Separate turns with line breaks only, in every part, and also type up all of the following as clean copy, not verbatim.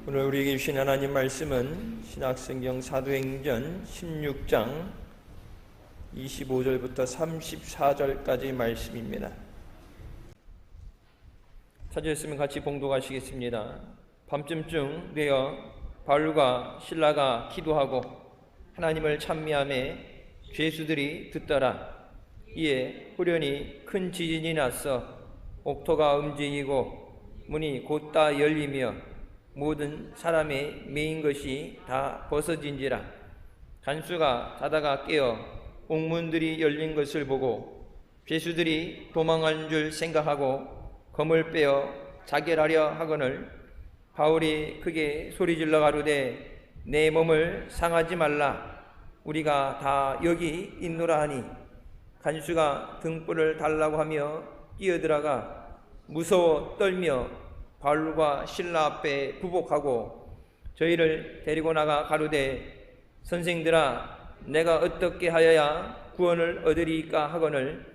오늘 우리에게 주신 하나님 말씀은 신약성경 사도행전 16장 25절부터 34절까지 말씀입니다. 찾으셨으면 같이 봉독하시겠습니다. 밤쯤쯤 되어 바울과 실라가 기도하고 하나님을 찬미하며 죄수들이 듣더라. 이에 후련히 큰 지진이 났어 옥토가 움직이고 문이 곧다 열리며 모든 사람의 메인 것이 다 벗어진지라. 간수가 자다가 깨어 옥문들이 열린 것을 보고 죄수들이 도망한 줄 생각하고 검을 빼어 자결하려 하거늘 바울이 크게 소리질러 가로되 내 몸을 상하지 말라. 우리가 다 여기 있노라 하니 간수가 등불을 달라고 하며 뛰어들어가 무서워 떨며 바울과 실라 앞에 부복하고 저희를 데리고 나가 가로되 선생들아 내가 어떻게 하여야 구원을 얻으리까 하거늘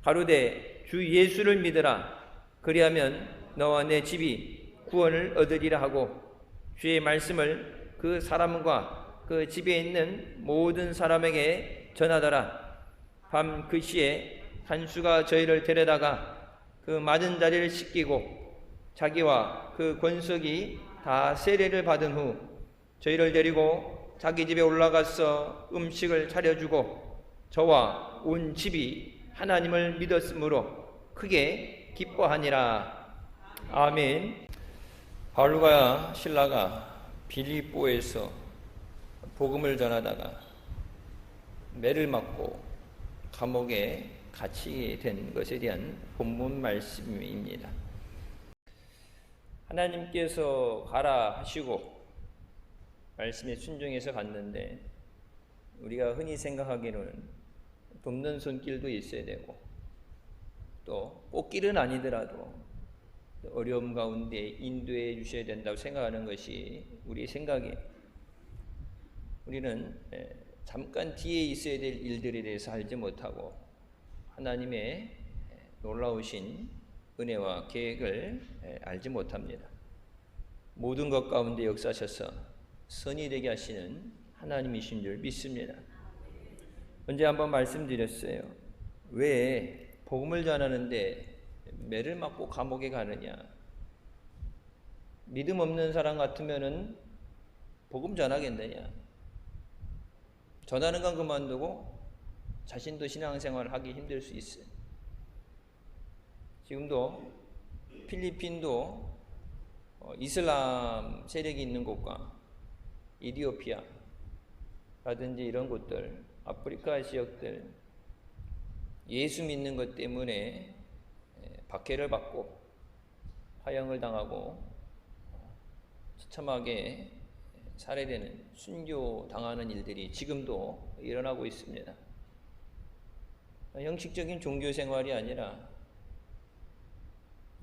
가로되 주 예수를 믿으라. 그리하면 너와 내 집이 구원을 얻으리라 하고 주의 말씀을 그 사람과 그 집에 있는 모든 사람에게 전하더라. 밤 그 시에 간수가 저희를 데려다가 그 맞은 자리를 씻기고 자기와 그 권속이 다 세례를 받은 후 저희를 데리고 자기 집에 올라가서 음식을 차려주고 저와 온 집이 하나님을 믿었으므로 크게 기뻐하니라. 아멘. 바울과 실라가 빌립보에서 복음을 전하다가 매를 맞고 감옥에 갇히게 된 것에 대한 본문 말씀입니다. 하나님께서 가라 하시고 말씀에 순종해서 갔는데 우리가 흔히 생각하기로는 돕는 손길도 있어야 되고 또 꽃길은 아니더라도 어려움 가운데 인도해 주셔야 된다고 생각하는 것이 우리 생각이에요. 우리는 잠깐 뒤에 있어야 될 일들에 대해서 알지 못하고 하나님의 놀라우신 은혜와 계획을 알지 못합니다. 모든 것 가운데 역사하셔서 선이 되게 하시는 하나님이신 줄 믿습니다. 언제 한번 말씀드렸어요. 왜 복음을 전하는데 매를 맞고 감옥에 가느냐? 믿음 없는 사람 같으면은 복음 전하겠느냐? 전하는 건 그만두고 자신도 신앙생활을 하기 힘들 수 있어요. 지금도 필리핀도 이슬람 세력이 있는 곳과 이디오피아라든지 이런 곳들, 아프리카 지역들 예수 믿는 것 때문에 박해를 받고 화형을 당하고 처참하게 살해되는 순교당하는 일들이 지금도 일어나고 있습니다. 형식적인 종교 생활이 아니라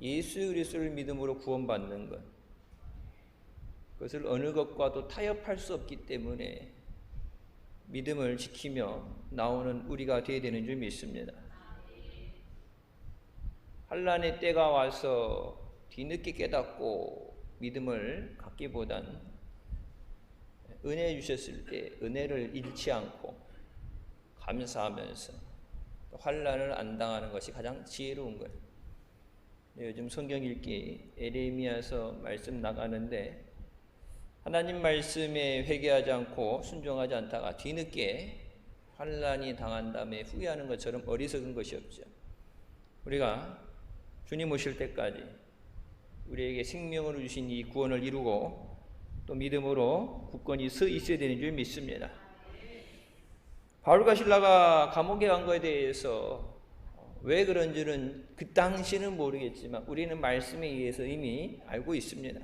예수 그리스도를 믿음으로 구원받는 것, 그것을 어느 것과도 타협할 수 없기 때문에 믿음을 지키며 나오는 우리가 되어야 되는 줄 믿습니다. 환난의 때가 와서 뒤늦게 깨닫고 믿음을 갖기보단 은혜 주셨을 때 은혜를 잃지 않고 감사하면서 환난을 안 당하는 것이 가장 지혜로운 거예요. 요즘 성경 읽기 에레미야서 말씀 나가는데 하나님 말씀에 회개하지 않고 순종하지 않다가 뒤늦게 환난이 당한 다음에 후회하는 것처럼 어리석은 것이 없죠. 우리가 주님 오실 때까지 우리에게 생명으로 주신 이 구원을 이루고 또 믿음으로 굳건히 서 있어야 되는 줄 믿습니다. 바울과 실라가 감옥에 간 것에 대해서 왜 그런지는 그 당시는 모르겠지만 우리는 말씀에 의해서 이미 알고 있습니다.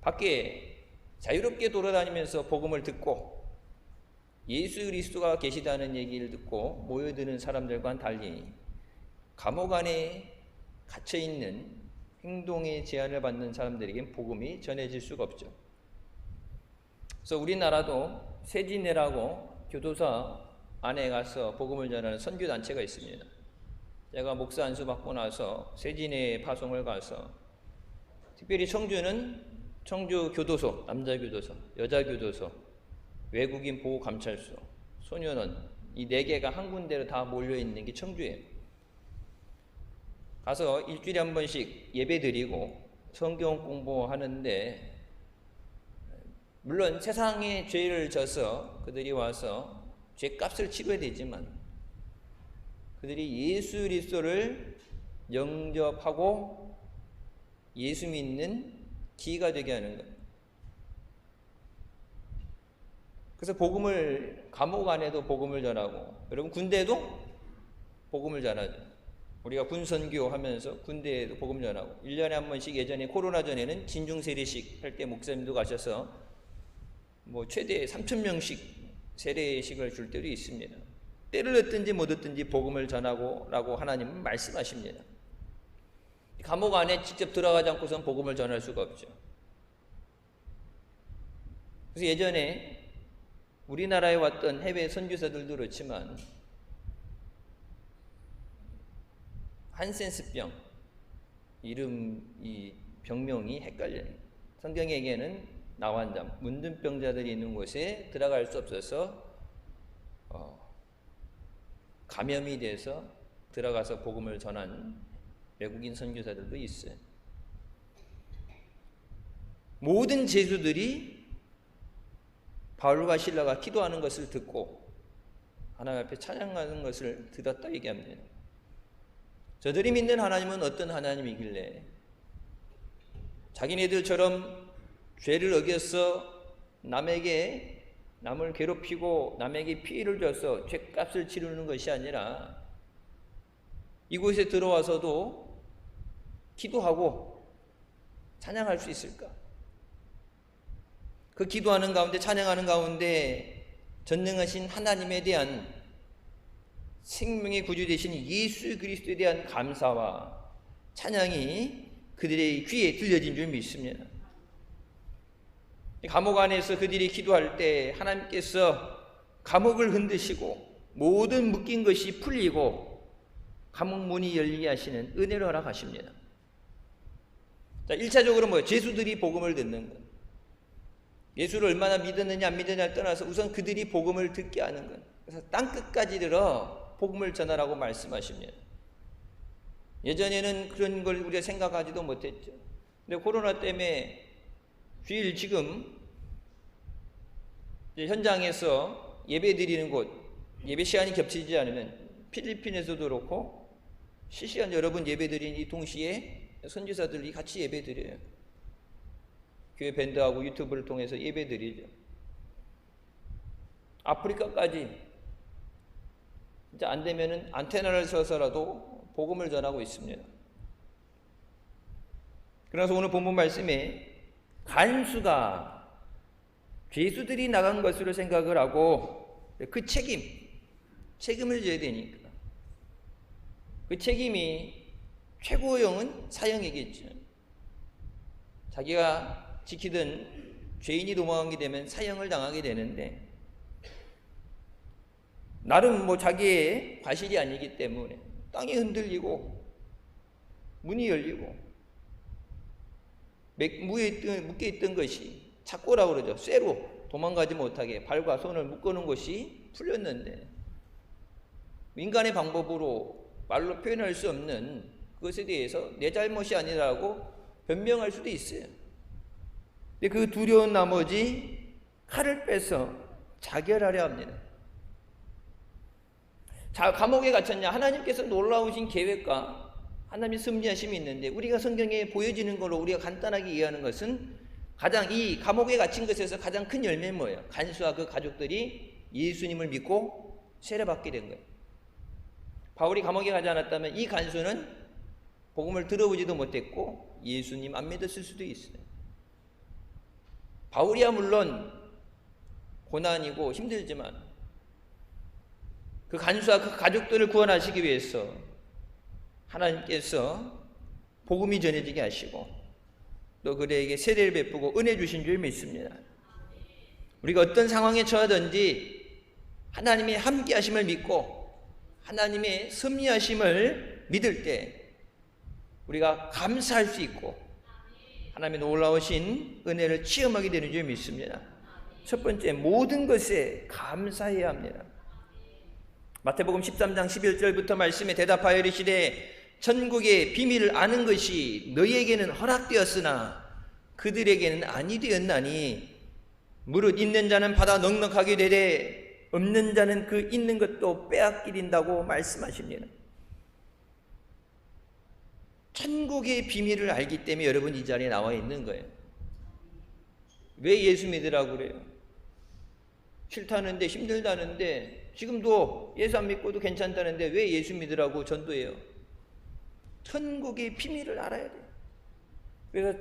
밖에 자유롭게 돌아다니면서 복음을 듣고 예수 그리스도가 계시다는 얘기를 듣고 모여드는 사람들과는 달리 감옥 안에 갇혀있는 행동의 제한을 받는 사람들에겐 복음이 전해질 수가 없죠. 그래서 우리나라도 세진회라고 교도소 안에 가서 복음을 전하는 선교단체가 있습니다. 제가 목사 안수 받고 나서 세진회 파송을 가서 특별히 청주는 청주 교도소, 남자 교도소, 여자 교도소, 외국인 보호 감찰소, 소년원 이 4개가 한 군데로 다 몰려 있는 게 청주예요. 가서 일주일에 한 번씩 예배 드리고 성경 공부하는데, 물론 세상에 죄를 져서 그들이 와서 죄값을 치러야 되지만 그들이 예수 그리스도를 영접하고 예수 믿는 기회가 되게 하는 거예요. 그래서 복음을, 감옥 안에도 복음을 전하고, 여러분 군대에도 복음을 전하죠. 우리가 군선교 하면서 군대에도 복음 전하고, 1년에 한 번씩, 예전에 코로나 전에는 진중 세례식 할 때 목사님도 가셔서 뭐 최대 3,000명씩 세례식을 줄 때도 있습니다. 때를 얻든지 못 얻든지 복음을 전하고 라고 하나님은 말씀하십니다. 감옥 안에 직접 들어가지 않고선 복음을 전할 수가 없죠. 그래서 예전에 우리나라에 왔던 해외 선교사들도 그렇지만 한센스병, 이 병명이 헷갈려요. 성경에게는 나환장, 문둥병자들이 있는 곳에 들어갈 수 없어서 감염이 돼서 들어가서 복음을 전한 외국인 선교사들도 있어요. 모든 제수들이 바울과 실라가 기도하는 것을 듣고 하나님 앞에 찬양하는 것을 들었다 얘기합니다. 저들이 믿는 하나님은 어떤 하나님이길래 자기네들처럼 죄를 어겨서 남을 괴롭히고 남에게 피해를 줘서 죄값을 치르는 것이 아니라 이곳에 들어와서도 기도하고 찬양할 수 있을까? 그 기도하는 가운데, 찬양하는 가운데 전능하신 하나님에 대한, 생명의 구주 되신 예수 그리스도에 대한 감사와 찬양이 그들의 귀에 들려진 줄 믿습니다. 감옥 안에서 그들이 기도할 때 하나님께서 감옥을 흔드시고 모든 묶인 것이 풀리고 감옥 문이 열리게 하시는 은혜를 허락하십니다. 자, 1차적으로 뭐예요? 제수들이 복음을 듣는 것. 예수를 얼마나 믿었느냐 안 믿느냐를 떠나서 우선 그들이 복음을 듣게 하는 것. 그래서 땅끝까지 들어 복음을 전하라고 말씀하십니다. 예전에는 그런 걸 우리가 생각하지도 못했죠. 근데 코로나 때문에 주일 지금 현장에서 예배 드리는 곳, 예배 시간이 겹치지 않으면 필리핀에서도 그렇고 실시간 여러분 예배 드리는 동시에 선지자들이 같이 예배 드려요. 교회 밴드하고 유튜브를 통해서 예배 드리죠. 아프리카까지 진짜 안 되면은 안테나를 써서라도 복음을 전하고 있습니다. 그래서 오늘 본문 말씀에 간수가 죄수들이 나간 것으로 생각을 하고 그 책임을 져야 되니까 그 책임이 최고형은 사형이겠죠. 자기가 지키던 죄인이 도망하게 되면 사형을 당하게 되는데 나름 뭐 자기의 과실이 아니기 때문에 땅이 흔들리고 문이 열리고 묶여있던 것이 착고라고 그러죠. 쇠로 도망가지 못하게 발과 손을 묶어놓은 것이 풀렸는데 인간의 방법으로 말로 표현할 수 없는 그것에 대해서 내 잘못이 아니라고 변명할 수도 있어요. 근데 그 두려운 나머지 칼을 빼서 자결하려 합니다. 자, 감옥에 갇혔냐? 하나님께서 놀라우신 계획과 하나님의 섭리하심이 있는데 우리가 성경에 보여지는 걸로 우리가 간단하게 이해하는 것은 가장 이 감옥에 갇힌 것에서 가장 큰 열매는 뭐예요? 간수와 그 가족들이 예수님을 믿고 세례받게 된 거예요. 바울이 감옥에 가지 않았다면 이 간수는 복음을 들어보지도 못했고 예수님 안 믿었을 수도 있어요. 바울이야 물론 고난이고 힘들지만 그 간수와 그 가족들을 구원하시기 위해서 하나님께서 복음이 전해지게 하시고 또 그들에게 세례를 베푸고 은혜 주신 줄 믿습니다. 우리가 어떤 상황에 처하든지 하나님의 함께 하심을 믿고 하나님의 섭리하심을 믿을 때 우리가 감사할 수 있고 하나님의 놀라우신 은혜를 체험하게 되는 줄 믿습니다. 첫 번째, 모든 것에 감사해야 합니다. 마태복음 13장 11절부터 말씀에 대답하여 이르시되 천국의 비밀을 아는 것이 너희에게는 허락되었으나 그들에게는 아니 되었나니 무릇 있는 자는 받아 넉넉하게 되되 없는 자는 그 있는 것도 빼앗기린다고 말씀하십니다. 천국의 비밀을 알기 때문에 여러분 이 자리에 나와 있는 거예요. 왜 예수 믿으라고 그래요? 싫다는데, 힘들다는데, 지금도 예수 안 믿고도 괜찮다는데 왜 예수 믿으라고 전도해요? 천국의 비밀을 알아야 돼요. 그래서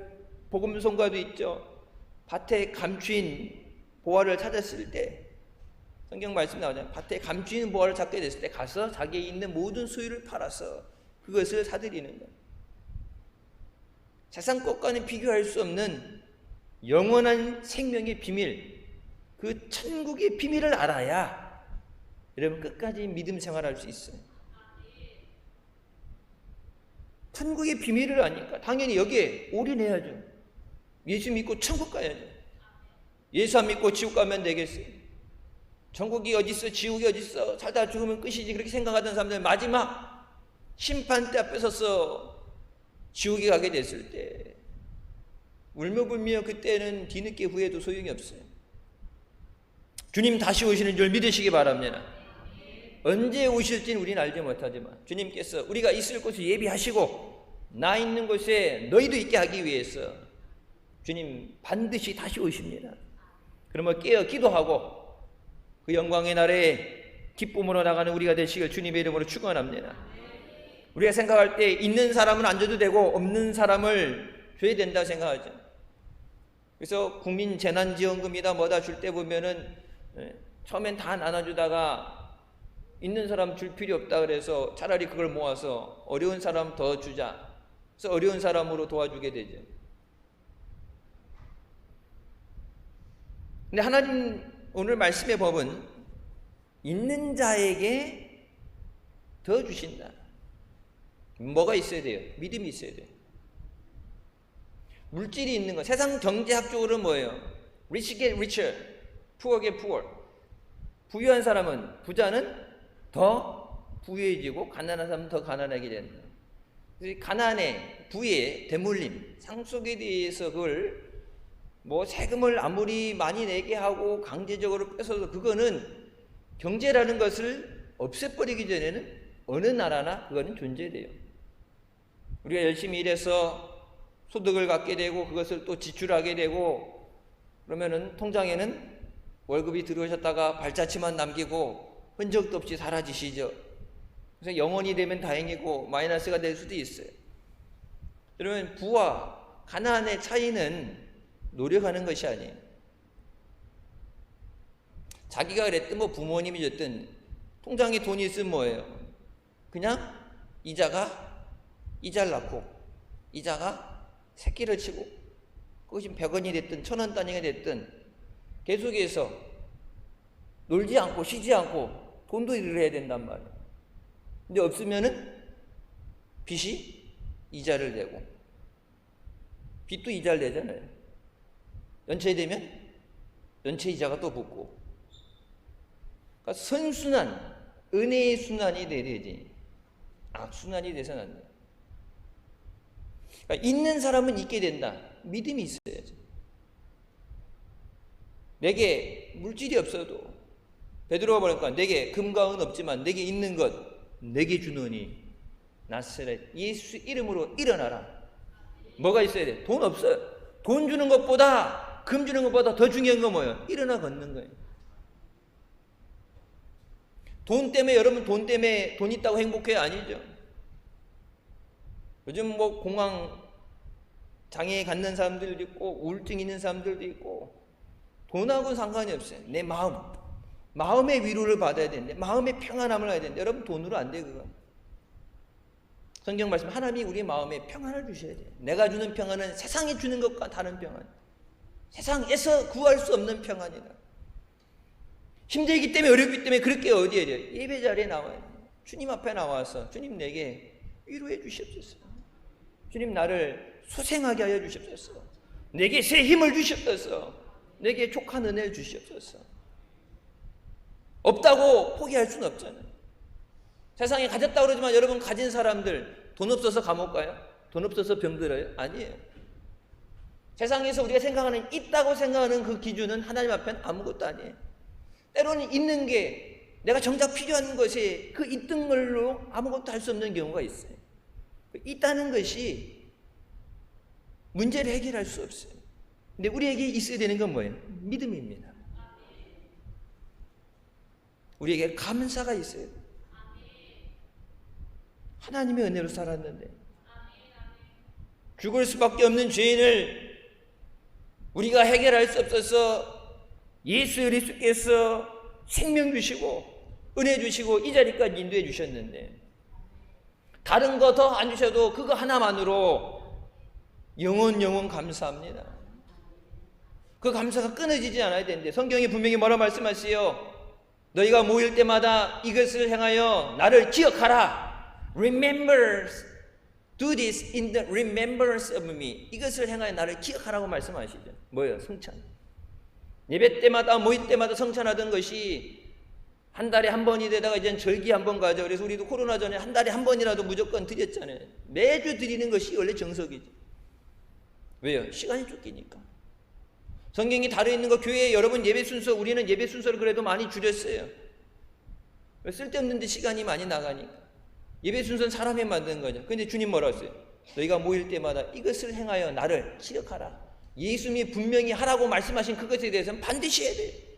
복음성가도 있죠. 밭에 감추인 보화를 찾았을 때, 성경 말씀 나오잖아요. 밭에 감추인 보화를 찾게 됐을 때 가서 자기에 있는 모든 소유를 팔아서 그것을 사들이는 거예요. 세상 것과는 비교할 수 없는 영원한 생명의 비밀, 그 천국의 비밀을 알아야 여러분 끝까지 믿음 생활할 수 있어요. 천국의 비밀을 아니까 당연히 여기에 올인해야죠. 예수 믿고 천국 가야죠. 예수 안 믿고 지옥 가면 되겠어요? 천국이 어디 있어, 지옥이 어디 있어, 살다 죽으면 끝이지, 그렇게 생각하던 사람들 마지막 심판대 앞에 서서 지옥에 가게 됐을 때 울며불며 그때는 뒤늦게 후회도 소용이 없어요. 주님 다시 오시는 줄 믿으시기 바랍니다. 언제 오실지는 우리는 알지 못하지만 주님께서 우리가 있을 곳을 예비하시고 나 있는 곳에 너희도 있게 하기 위해서 주님 반드시 다시 오십니다. 그러면 깨어 기도하고 그 영광의 날에 기쁨으로 나가는 우리가 되시길 주님의 이름으로 축원합니다. 우리가 생각할 때 있는 사람은 안 줘도 되고 없는 사람을 줘야 된다 생각하죠. 그래서 국민재난지원금이다 뭐다 줄 때 보면은 처음엔 다 나눠주다가 있는 사람 줄 필요 없다 그래서 차라리 그걸 모아서 어려운 사람 더 주자. 그래서 어려운 사람으로 도와주게 되죠. 근데 하나님 오늘 말씀의 법은 있는 자에게 더 주신다. 뭐가 있어야 돼요? 믿음이 있어야 돼요. 물질이 있는 거. 세상 경제학적으로 뭐예요? Rich get richer, poor get poor. 부유한 사람은, 부자는 더 부유해지고 가난한 사람은 더 가난하게 된다. 가난의, 부의 대물림, 상속에 대해서 그걸 뭐 세금을 아무리 많이 내게 하고 강제적으로 뺏어도 그거는 경제라는 것을 없애버리기 전에는 어느 나라나 그거는 존재돼요. 우리가 열심히 일해서 소득을 갖게 되고 그것을 또 지출하게 되고 그러면은 통장에는 월급이 들어오셨다가 발자취만 남기고 흔적도 없이 사라지시죠. 그래서 영원히 되면 다행이고 마이너스가 될 수도 있어요. 그러면 부와 가난의 차이는 노력하는 것이 아니에요. 자기가 그랬든 뭐 부모님이 줬든 통장에 돈이 있으면 뭐예요? 그냥 이자를 낳고 이자가 새끼를 치고 그것이 100원이 됐든 1000원 단위가 됐든 계속해서 놀지 않고 쉬지 않고 돈도 일을 해야 된단 말이에요. 근데 없으면은 빚이 이자를 내고 빚도 이자를 내잖아요. 연체되면 연체 이자가 또 붙고. 그러니까 선순환, 은혜의 순환이 돼야지 악순환이 돼서는 안 돼요. 그러니까 있는 사람은 있게 된다. 믿음이 있어야죠. 내게 물질이 없어도 베드로가 보니까 내게 금과 은 없지만 내게 있는 것 내게 주노니 나사렛 예수 이름으로 일어나라. 뭐가 있어야 돼? 돈 없어요. 돈 주는 것보다 금 주는 것보다 더 중요한 건 뭐예요? 일어나 걷는 거예요. 돈 때문에 여러분 돈 때문에 돈 있다고 행복해요? 아니죠. 요즘 뭐 공황 장애에 갖는 사람들도 있고 우울증 있는 사람들도 있고 돈하고는 상관이 없어요. 내 마음의 위로를 받아야 되는데 마음의 평안함을 해야 되는데 여러분 돈으로 안 돼요. 그건 성경 말씀 하나님이 우리 마음에 평안을 주셔야 돼요. 내가 주는 평안은 세상이 주는 것과 다른 평안, 세상에서 구할 수 없는 평안이다. 힘들기 때문에 어렵기 때문에 그렇게 어디에 돼요? 예배 자리에 나와요. 주님 앞에 나와서 주님 내게 위로해 주시옵소서. 주님 나를 소생하게 하여 주시옵소서. 내게 새 힘을 주시옵소서. 내게 족한 은혜를 주시옵소서. 없다고 포기할 수는 없잖아요. 세상에 가졌다고 그러지만 여러분, 가진 사람들 돈 없어서 감옥 가요? 돈 없어서 병들어요? 아니에요. 세상에서 우리가 생각하는, 있다고 생각하는 그 기준은 하나님 앞에는 아무것도 아니에요. 때로는 있는 게 내가 정작 필요한 것이 그 있던 걸로 아무것도 할 수 없는 경우가 있어요. 있다는 것이 문제를 해결할 수 없어요. 근데 우리에게 있어야 되는 건 뭐예요? 믿음입니다. 우리에게 감사가 있어요. 하나님의 은혜로 살았는데 죽을 수밖에 없는 죄인을 우리가 해결할 수 없어서 예수 그리스도께서 생명 주시고 은혜 주시고 이 자리까지 인도해 주셨는데, 다른 거 더 안 주셔도 그거 하나만으로 영원 감사합니다. 그 감사가 끊어지지 않아야 되는데, 성경이 분명히 뭐라 말씀하세요? 너희가 모일 때마다 이것을 행하여 나를 기억하라. Remember, do this in the remembrance of me. 이것을 행하여 나를 기억하라고 말씀하시죠. 뭐예요? 성찬. 예배 때마다 모일 때마다 성찬하던 것이 한 달에 한 번이 되다가 이제는 절기 한 번 가죠. 그래서 우리도 코로나 전에 한 달에 한 번이라도 무조건 드렸잖아요. 매주 드리는 것이 원래 정석이지. 왜요? 시간이 쫓기니까. 성경이 다루어 있는 거, 교회 여러분 예배 순서, 우리는 예배 순서를 그래도 많이 줄였어요. 쓸데없는데 시간이 많이 나가니까. 예배 순서는 사람이 만든 거죠. 근데 주님 뭐라 했어요? 너희가 모일 때마다 이것을 행하여 나를 기억하라. 예수님이 분명히 하라고 말씀하신 그것에 대해서는 반드시 해야 돼요.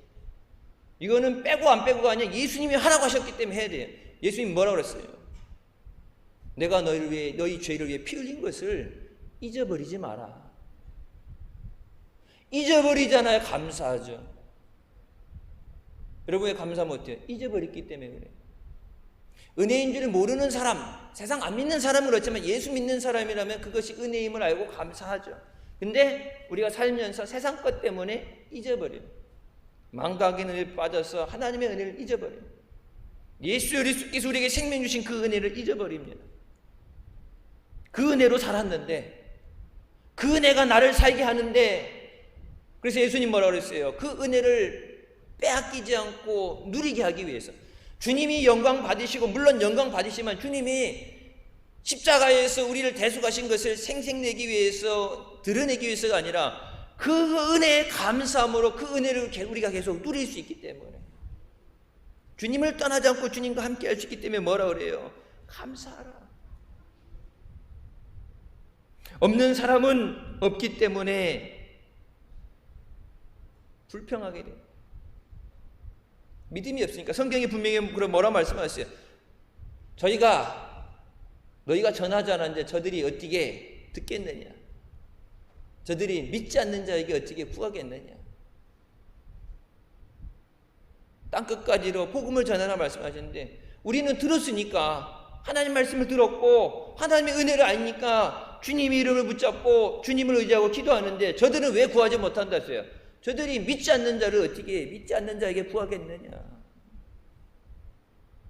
이거는 빼고 안 빼고가 아니라 예수님이 하라고 하셨기 때문에 해야 돼요. 예수님이 뭐라 그랬어요? 내가 너희를 위해, 너희 죄를 위해 피 흘린 것을 잊어버리지 마라. 잊어버리잖아요. 감사하죠. 여러분 왜 감사 못해요? 잊어버렸기 때문에 그래요. 은혜인 줄 모르는 사람, 세상 안 믿는 사람은 그렇지만 예수 믿는 사람이라면 그것이 은혜임을 알고 감사하죠. 근데 우리가 살면서 세상 것 때문에 잊어버려요. 망각의 은혜에 빠져서 하나님의 은혜를 잊어버려요. 예수 그리스도께서 우리에게 생명 주신 그 은혜를 잊어버립니다. 그 은혜로 살았는데, 그 은혜가 나를 살게 하는데, 그래서 예수님 뭐라고 그랬어요? 그 은혜를 빼앗기지 않고 누리게 하기 위해서 주님이 영광 받으시고, 물론 영광 받으시지만 주님이 십자가에서 우리를 대속하신 것을 생생내기 위해서, 드러내기 위해서가 아니라 그 은혜에 감사함으로 그 은혜를 우리가 계속 누릴 수 있기 때문에, 주님을 떠나지 않고 주님과 함께 할 수 있기 때문에 뭐라 그래요? 감사하라. 없는 사람은 없기 때문에 불평하게 돼요. 믿음이 없으니까. 성경이 분명히 그럼 뭐라 말씀하셨어요? 너희가 전하지 않았는데 저들이 어떻게 듣겠느냐? 저들이 믿지 않는 자에게 어떻게 구하겠느냐? 땅끝까지로 복음을 전하라 말씀하셨는데, 우리는 들었으니까, 하나님 말씀을 들었고 하나님의 은혜를 아니까 주님의 이름을 붙잡고 주님을 의지하고 기도하는데, 저들은 왜 구하지 못한다 했어요? 저들이 믿지 않는 자를 어떻게 믿지 않는 자에게 구하겠느냐?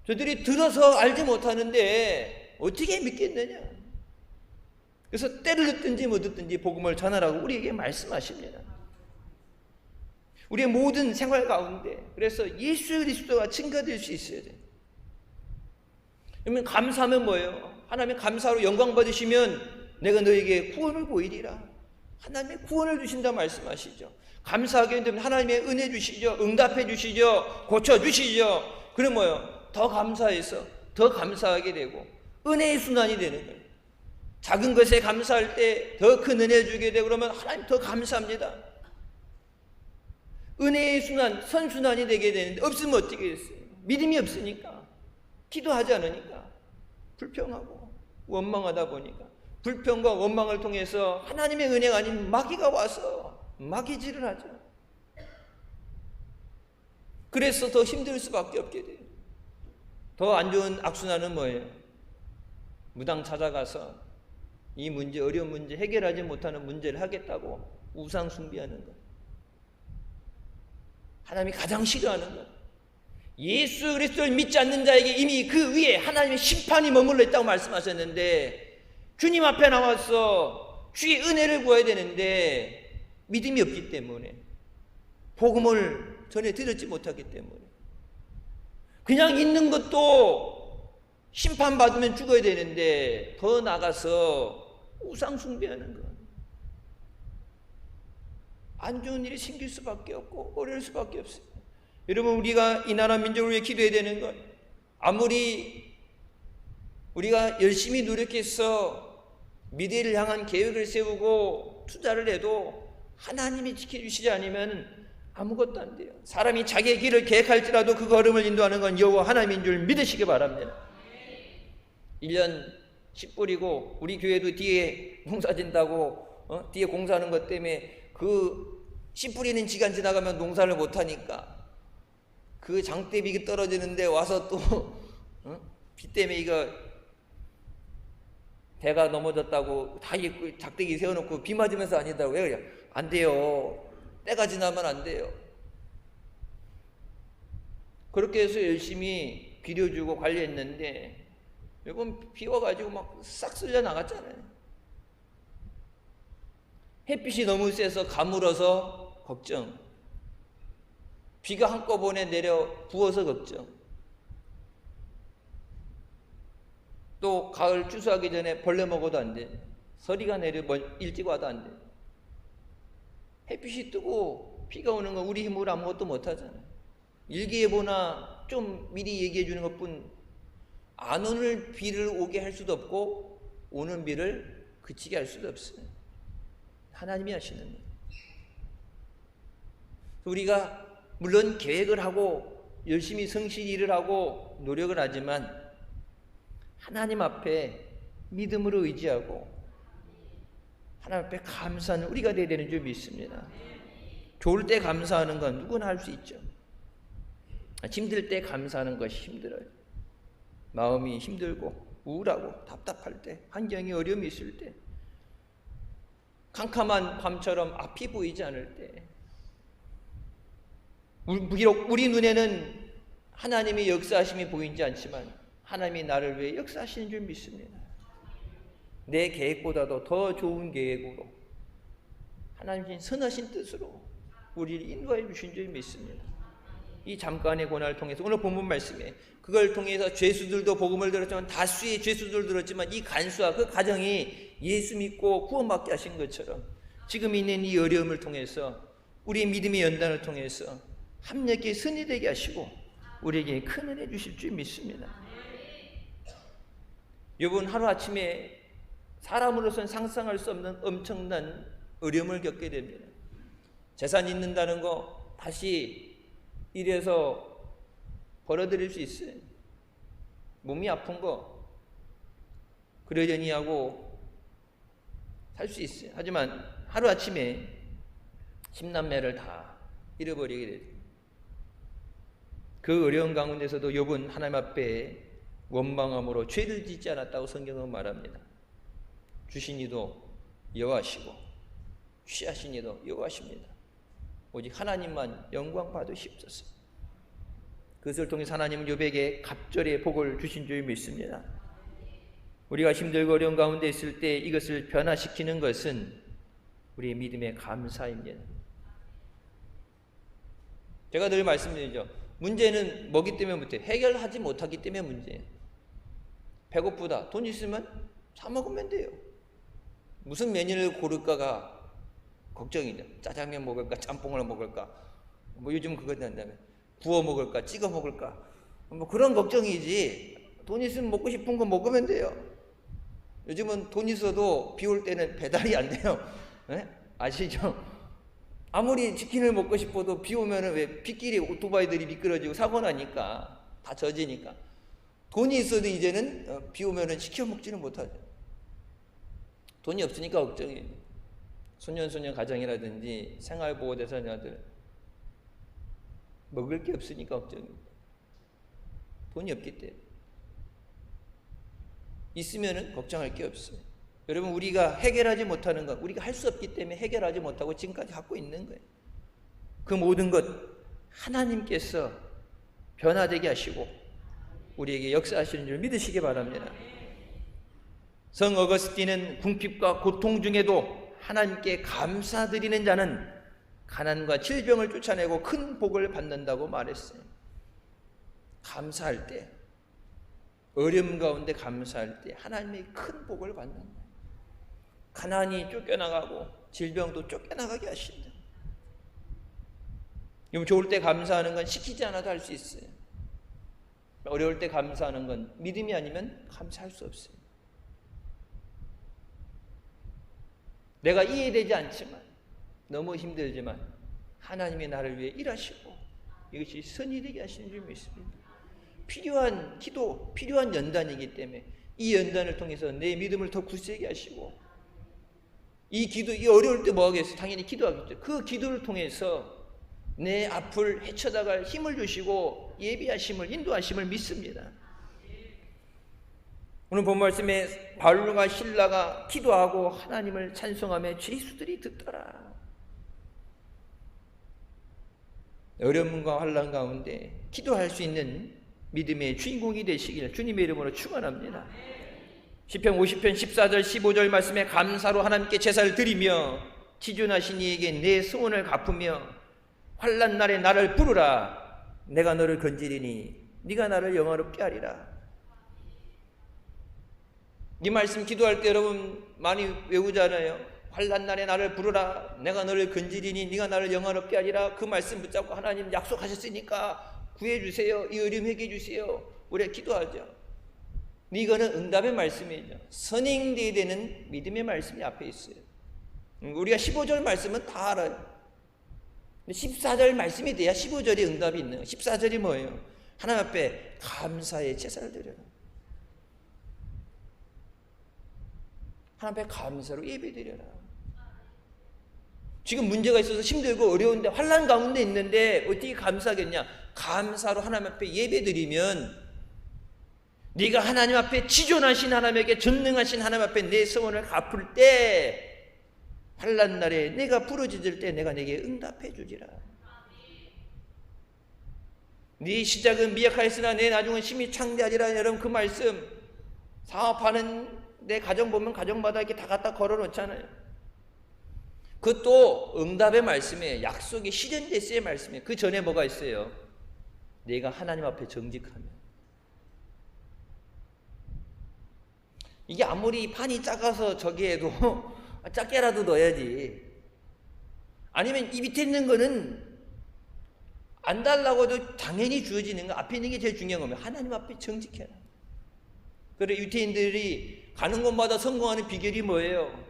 저들이 들어서 알지 못하는데 어떻게 믿겠느냐? 그래서 때를 듣든지 못 듣든지 복음을 전하라고 우리에게 말씀하십니다. 우리의 모든 생활 가운데 그래서 예수 그리스도가 증거될 수 있어야 돼요. 그러면 감사하면 뭐예요? 하나님 감사로 영광 받으시면 내가 너에게 구원을 보이리라. 하나님의 구원을 주신다 말씀하시죠. 감사하게 되면 하나님의 은혜 주시죠. 응답해 주시죠. 고쳐 주시죠. 그럼 뭐예요? 더 감사해서 더 감사하게 되고 은혜의 순환이 되는 거예요. 작은 것에 감사할 때 더 큰 은혜 주게 되고 그러면 하나님 더 감사합니다. 은혜의 순환, 선순환이 되게 되는데 없으면 어떻게 됐어요? 믿음이 없으니까, 기도하지 않으니까 불평하고 원망하다 보니까 불평과 원망을 통해서 하나님의 은혜가 아닌 마귀가 와서 마귀질을 하죠. 그래서 더 힘들 수밖에 없게 돼요. 더 안 좋은 악순환은 뭐예요? 무당 찾아가서 이 문제, 어려운 문제, 해결하지 못하는 문제를 하겠다고 우상 숭배하는 것. 하나님이 가장 싫어하는 것. 예수 그리스도를 믿지 않는 자에게 이미 그 위에 하나님의 심판이 머물러 있다고 말씀하셨는데, 주님 앞에 나와서 주의 은혜를 구해야 되는데 믿음이 없기 때문에, 복음을 전에 들었지 못하기 때문에, 그냥 있는 것도 심판받으면 죽어야 되는데 더 나가서 우상 숭배하는 것, 안 좋은 일이 생길 수밖에 없고 어려울 수밖에 없어요. 여러분, 우리가 이 나라 민족을 위해 기도해야 되는 것, 아무리 우리가 열심히 노력해서 미래를 향한 계획을 세우고 투자를 해도 하나님이 지켜주시지 않으면 아무것도 안 돼요. 사람이 자기의 길을 계획할지라도 그 걸음을 인도하는 건 여호와 하나님인 줄 믿으시기 바랍니다. 1년 10불이고 우리 교회도 뒤에 농사 진다고 뒤에 공사하는 것 때문에 그 10불이는 시간 지나가면 농사를 못하니까 그 장대비 떨어지는데 와서 또 비 때문에 이거 배가 넘어졌다고 다 작대기 세워놓고 비 맞으면서 아니다고. 왜 그래? 안 돼요. 때가 지나면 안 돼요. 그렇게 해서 열심히 비료주고 관리했는데 이번 비 와가지고 막 싹 쓸려 나갔잖아요. 햇빛이 너무 세서 가물어서 걱정, 비가 한꺼번에 내려 부어서 걱정, 또 가을 추수하기 전에 벌레 먹어도 안 돼. 서리가 내려 일찍 와도 안 돼. 햇빛이 뜨고 비가 오는 건 우리 힘으로 아무것도 못하잖아요. 일기예보나 좀 미리 얘기해 주는 것뿐, 안 오는 비를 오게 할 수도 없고 오는 비를 그치게 할 수도 없어요. 하나님이 하시는 거예요. 우리가 물론 계획을 하고 열심히 성실히 일을 하고 노력을 하지만 하나님 앞에 믿음으로 의지하고 하나님 앞에 감사하는 우리가 되어야 되는 줄 믿습니다. 좋을 때 감사하는 건 누구나 할 수 있죠. 힘들 때 감사하는 것이 힘들어요. 마음이 힘들고 우울하고 답답할 때, 환경에 어려움이 있을 때, 캄캄한 밤처럼 앞이 보이지 않을 때, 비록 우리 눈에는 하나님의 역사하심이 보이지 않지만 하나님이 나를 위해 역사하시는 줄 믿습니다. 내 계획보다도 더 좋은 계획으로 하나님의 선하신 뜻으로 우리를 인도해 주신 줄 믿습니다. 이 잠깐의 고난을 통해서 오늘 본문 말씀에 그걸 통해서 죄수들도 복음을 들었지만 다수의 죄수들 들었지만 이 간수와 그 가정이 예수 믿고 구원받게 하신 것처럼 지금 있는 이 어려움을 통해서 우리의 믿음의 연단을 통해서 합력의 선이 되게 하시고 우리에게 큰 은혜 주실 줄 믿습니다. 여러분, 하루아침에 사람으로서는 상상할 수 없는 엄청난 어려움을 겪게 됩니다. 재산 잃는다는 거 다시 일해서 벌어들일 수 있어요. 몸이 아픈 거 그러려니 하고 살 수 있어요. 하지만 하루아침에 10남매를 다 잃어버리게 돼요. 그 어려운 가운데서도 욥은 하나님 앞에 원망함으로 죄를 짓지 않았다고 성경은 말합니다. 주신 이도 여호와시고 취하신 이도 여호와십니다. 오직 하나님만 영광 받으시옵소서. 그것을 통해서 하나님은 욥에게 갑절의 복을 주신 줄 믿습니다. 우리가 힘들고 어려운 가운데 있을 때 이것을 변화시키는 것은 우리의 믿음의 감사입니다. 제가 늘 말씀드리죠. 문제는 뭐기 때문에 못해? 해결하지 못하기 때문에 문제예요. 배고프다. 돈 있으면 사 먹으면 돼요. 무슨 메뉴를 고를까가 걱정이죠. 짜장면 먹을까? 짬뽕을 먹을까? 뭐 요즘 그거 된다면 구워 먹을까? 찍어 먹을까? 뭐 그런 걱정이지. 돈 있으면 먹고 싶은 거 먹으면 돼요. 요즘은 돈 있어도 비 올 때는 배달이 안 돼요. 네? 아시죠? 아무리 치킨을 먹고 싶어도 비 오면은 왜 빗길에 오토바이들이 미끄러지고 사고 나니까 다 젖으니까 돈이 있어도 이제는 비 오면은 시켜 먹지는 못하죠. 돈이 없으니까 걱정이에요. 소년소녀 가정이라든지 생활보호대상자들 먹을 게 없으니까 걱정입니다. 돈이 없기 때문에. 있으면은 걱정할 게 없어요. 여러분, 우리가 해결하지 못하는 것, 우리가 할 수 없기 때문에 해결하지 못하고 지금까지 갖고 있는 거예요. 그 모든 것 하나님께서 변화되게 하시고 우리에게 역사하시는 줄 믿으시기 바랍니다. 성 어거스틴은 궁핍과 고통 중에도 하나님께 감사드리는 자는 가난과 질병을 쫓아내고 큰 복을 받는다고 말했어요. 감사할 때, 어려움 가운데 감사할 때 하나님의 큰 복을 받는다. 가난이 쫓겨나가고 질병도 쫓겨나가게 하신다. 여러분, 좋을 때 감사하는 건 시키지 않아도 할 수 있어요. 어려울 때 감사하는 건 믿음이 아니면 감사할 수 없어요. 내가 이해되지 않지만, 너무 힘들지만 하나님이 나를 위해 일하시고 이것이 선이 되게 하시는 줄 믿습니다. 필요한 기도, 필요한 연단이기 때문에 이 연단을 통해서 내 믿음을 더 굳세게 하시고, 이 기도, 이 어려울 때 뭐 하겠어요? 당연히 기도하겠죠. 그 기도를 통해서 내 앞을 헤쳐나갈 힘을 주시고 예비하심을, 인도하심을 믿습니다. 오늘 본 말씀에 바울과 실라가 기도하고 하나님을 찬송하며 죄수들이 듣더라. 어려움과 환난 가운데 기도할 수 있는 믿음의 주인공이 되시기를 주님의 이름으로 축원합니다. 시편 50편 14절 15절 말씀에 감사로 하나님께 제사를 드리며 지존하신 이에게 내 소원을 갚으며 환난 날에 나를 부르라. 내가 너를 건지리니 네가 나를 영화롭게 하리라. 이 말씀 기도할 때 여러분 많이 외우잖아요. 환난 날에 나를 부르라. 내가 너를 건지리니 네가 나를 영화롭게 하리라. 그 말씀 붙잡고 하나님 약속하셨으니까 구해주세요. 이 어려움 해결해주세요. 우리가 기도하죠. 이거는 응답의 말씀이죠. 선행되어야 되는 믿음의 말씀이 앞에 있어요. 우리가 15절 말씀은 다 알아요. 14절 말씀이 돼야 15절이 응답이 있는. 14절이 뭐예요? 하나님 앞에 감사의 제사를 드려라. 하나님 앞에 감사로 예배드려라. 지금 문제가 있어서 힘들고 어려운데 환난 가운데 있는데 어떻게 감사하겠냐? 감사로 하나님 앞에 예배드리면 네가 하나님 앞에 지존하신 하나님에게 전능하신 하나님 앞에 내 소원을 갚을 때 환난 날에 내가 부르짖을 때 내가 내게 응답해 주리라. 네 시작은 미약하였으나 내 나중은 심히 창대하리라. 여러분 그 말씀 사업하는 내 가정 보면 가정마다 이렇게 다 갖다 걸어놓잖아요. 그것도 응답의 말씀이에요. 약속이 실현됐어의 말씀이에요. 그 전에 뭐가 있어요? 내가 하나님 앞에 정직하면. 이게 아무리 판이 작아서 저기에도 작게라도 넣어야지. 아니면 이 밑에 있는 거는 안 달라고도 당연히 주어지는 거, 앞에 있는 게 제일 중요한 거면 하나님 앞에 정직해라. 그래 유태인들이 가는 곳마다 성공하는 비결이 뭐예요?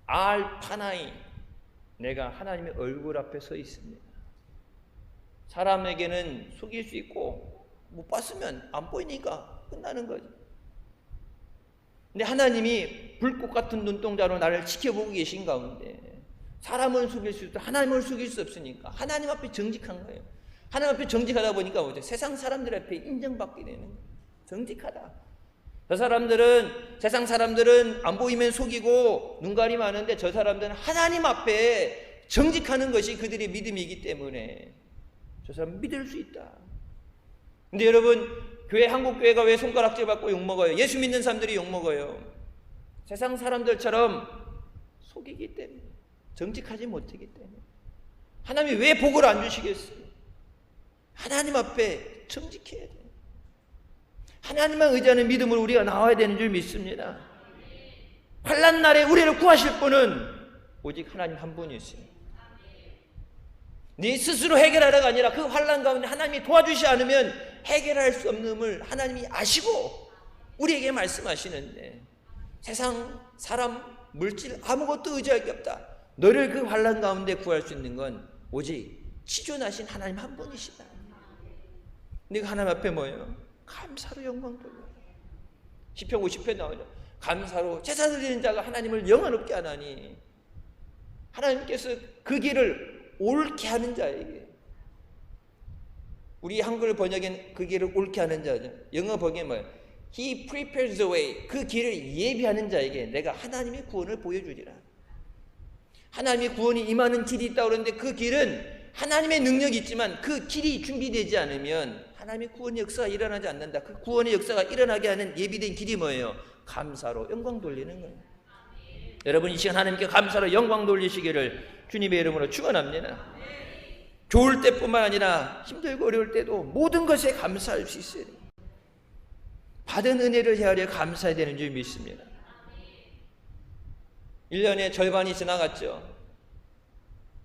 알파나이, 내가 하나님의 얼굴 앞에 서 있습니다. 사람에게는 속일 수 있고 못 봤으면 안 보이니까 끝나는 거죠. 근데 하나님이 불꽃 같은 눈동자로 나를 지켜보고 계신 가운데 사람을 속일 수 있고 하나님을 속일 수 없으니까 하나님 앞에 정직한 거예요. 하나님 앞에 정직하다 보니까 뭐죠? 세상 사람들 앞에 인정받게 되는 거예요. 정직하다. 저 사람들은, 세상 사람들은 안 보이면 속이고 눈가림 하는데 저 사람들은 하나님 앞에 정직하는 것이 그들의 믿음이기 때문에 저 사람 믿을 수 있다. 근데 여러분, 교회, 한국교회가 왜 손가락질 받고 욕먹어요? 예수 믿는 사람들이 욕먹어요. 세상 사람들처럼 속이기 때문에, 정직하지 못하기 때문에. 하나님이 왜 복을 안 주시겠어요? 하나님 앞에 정직해야 돼요. 하나님만 의지하는 믿음으로 우리가 나와야 되는 줄 믿습니다. 환난 날에 우리를 구하실 분은 오직 하나님 한 분이세요. 네 스스로 해결하라가 아니라 그 환난 가운데 하나님이 도와주시 않으면 해결할 수 없음을 하나님이 아시고 우리에게 말씀하시는데, 세상, 사람, 물질 아무것도 의지할 게 없다. 너를 그 환난 가운데 구할 수 있는 건 오직 지존하신 하나님 한 분이시다. 네가 하나님 앞에 뭐예요? 감사로 영광 돌려. 시편 50편 나오죠. 감사로 제사 드리는 자가 하나님을 영화롭게 하나니, 하나님께서 그 길을 옳게 하는 자에게, 우리 한글 번역엔 그 길을 옳게 하는 자죠. 영어 번역에 뭐예요? He prepares the way. 그 길을 예비하는 자에게 내가 하나님의 구원을 보여주리라. 하나님의 구원이 임하는 길이 있다고 그러는데 그 길은 하나님의 능력이 있지만 그 길이 준비되지 않으면 하나님의 구원 역사가 일어나지 않는다. 그 구원의 역사가 일어나게 하는 예비된 길이 뭐예요? 감사로 영광 돌리는 거예요. 여러분 이 시간 하나님께 감사로 영광 돌리시기를 주님의 이름으로 축원합니다. 좋을 때뿐만 아니라 힘들고 어려울 때도 모든 것에 감사할 수 있어요. 받은 은혜를 헤아려 감사해야 되는 줄 믿습니다. 1년의 절반이 지나갔죠.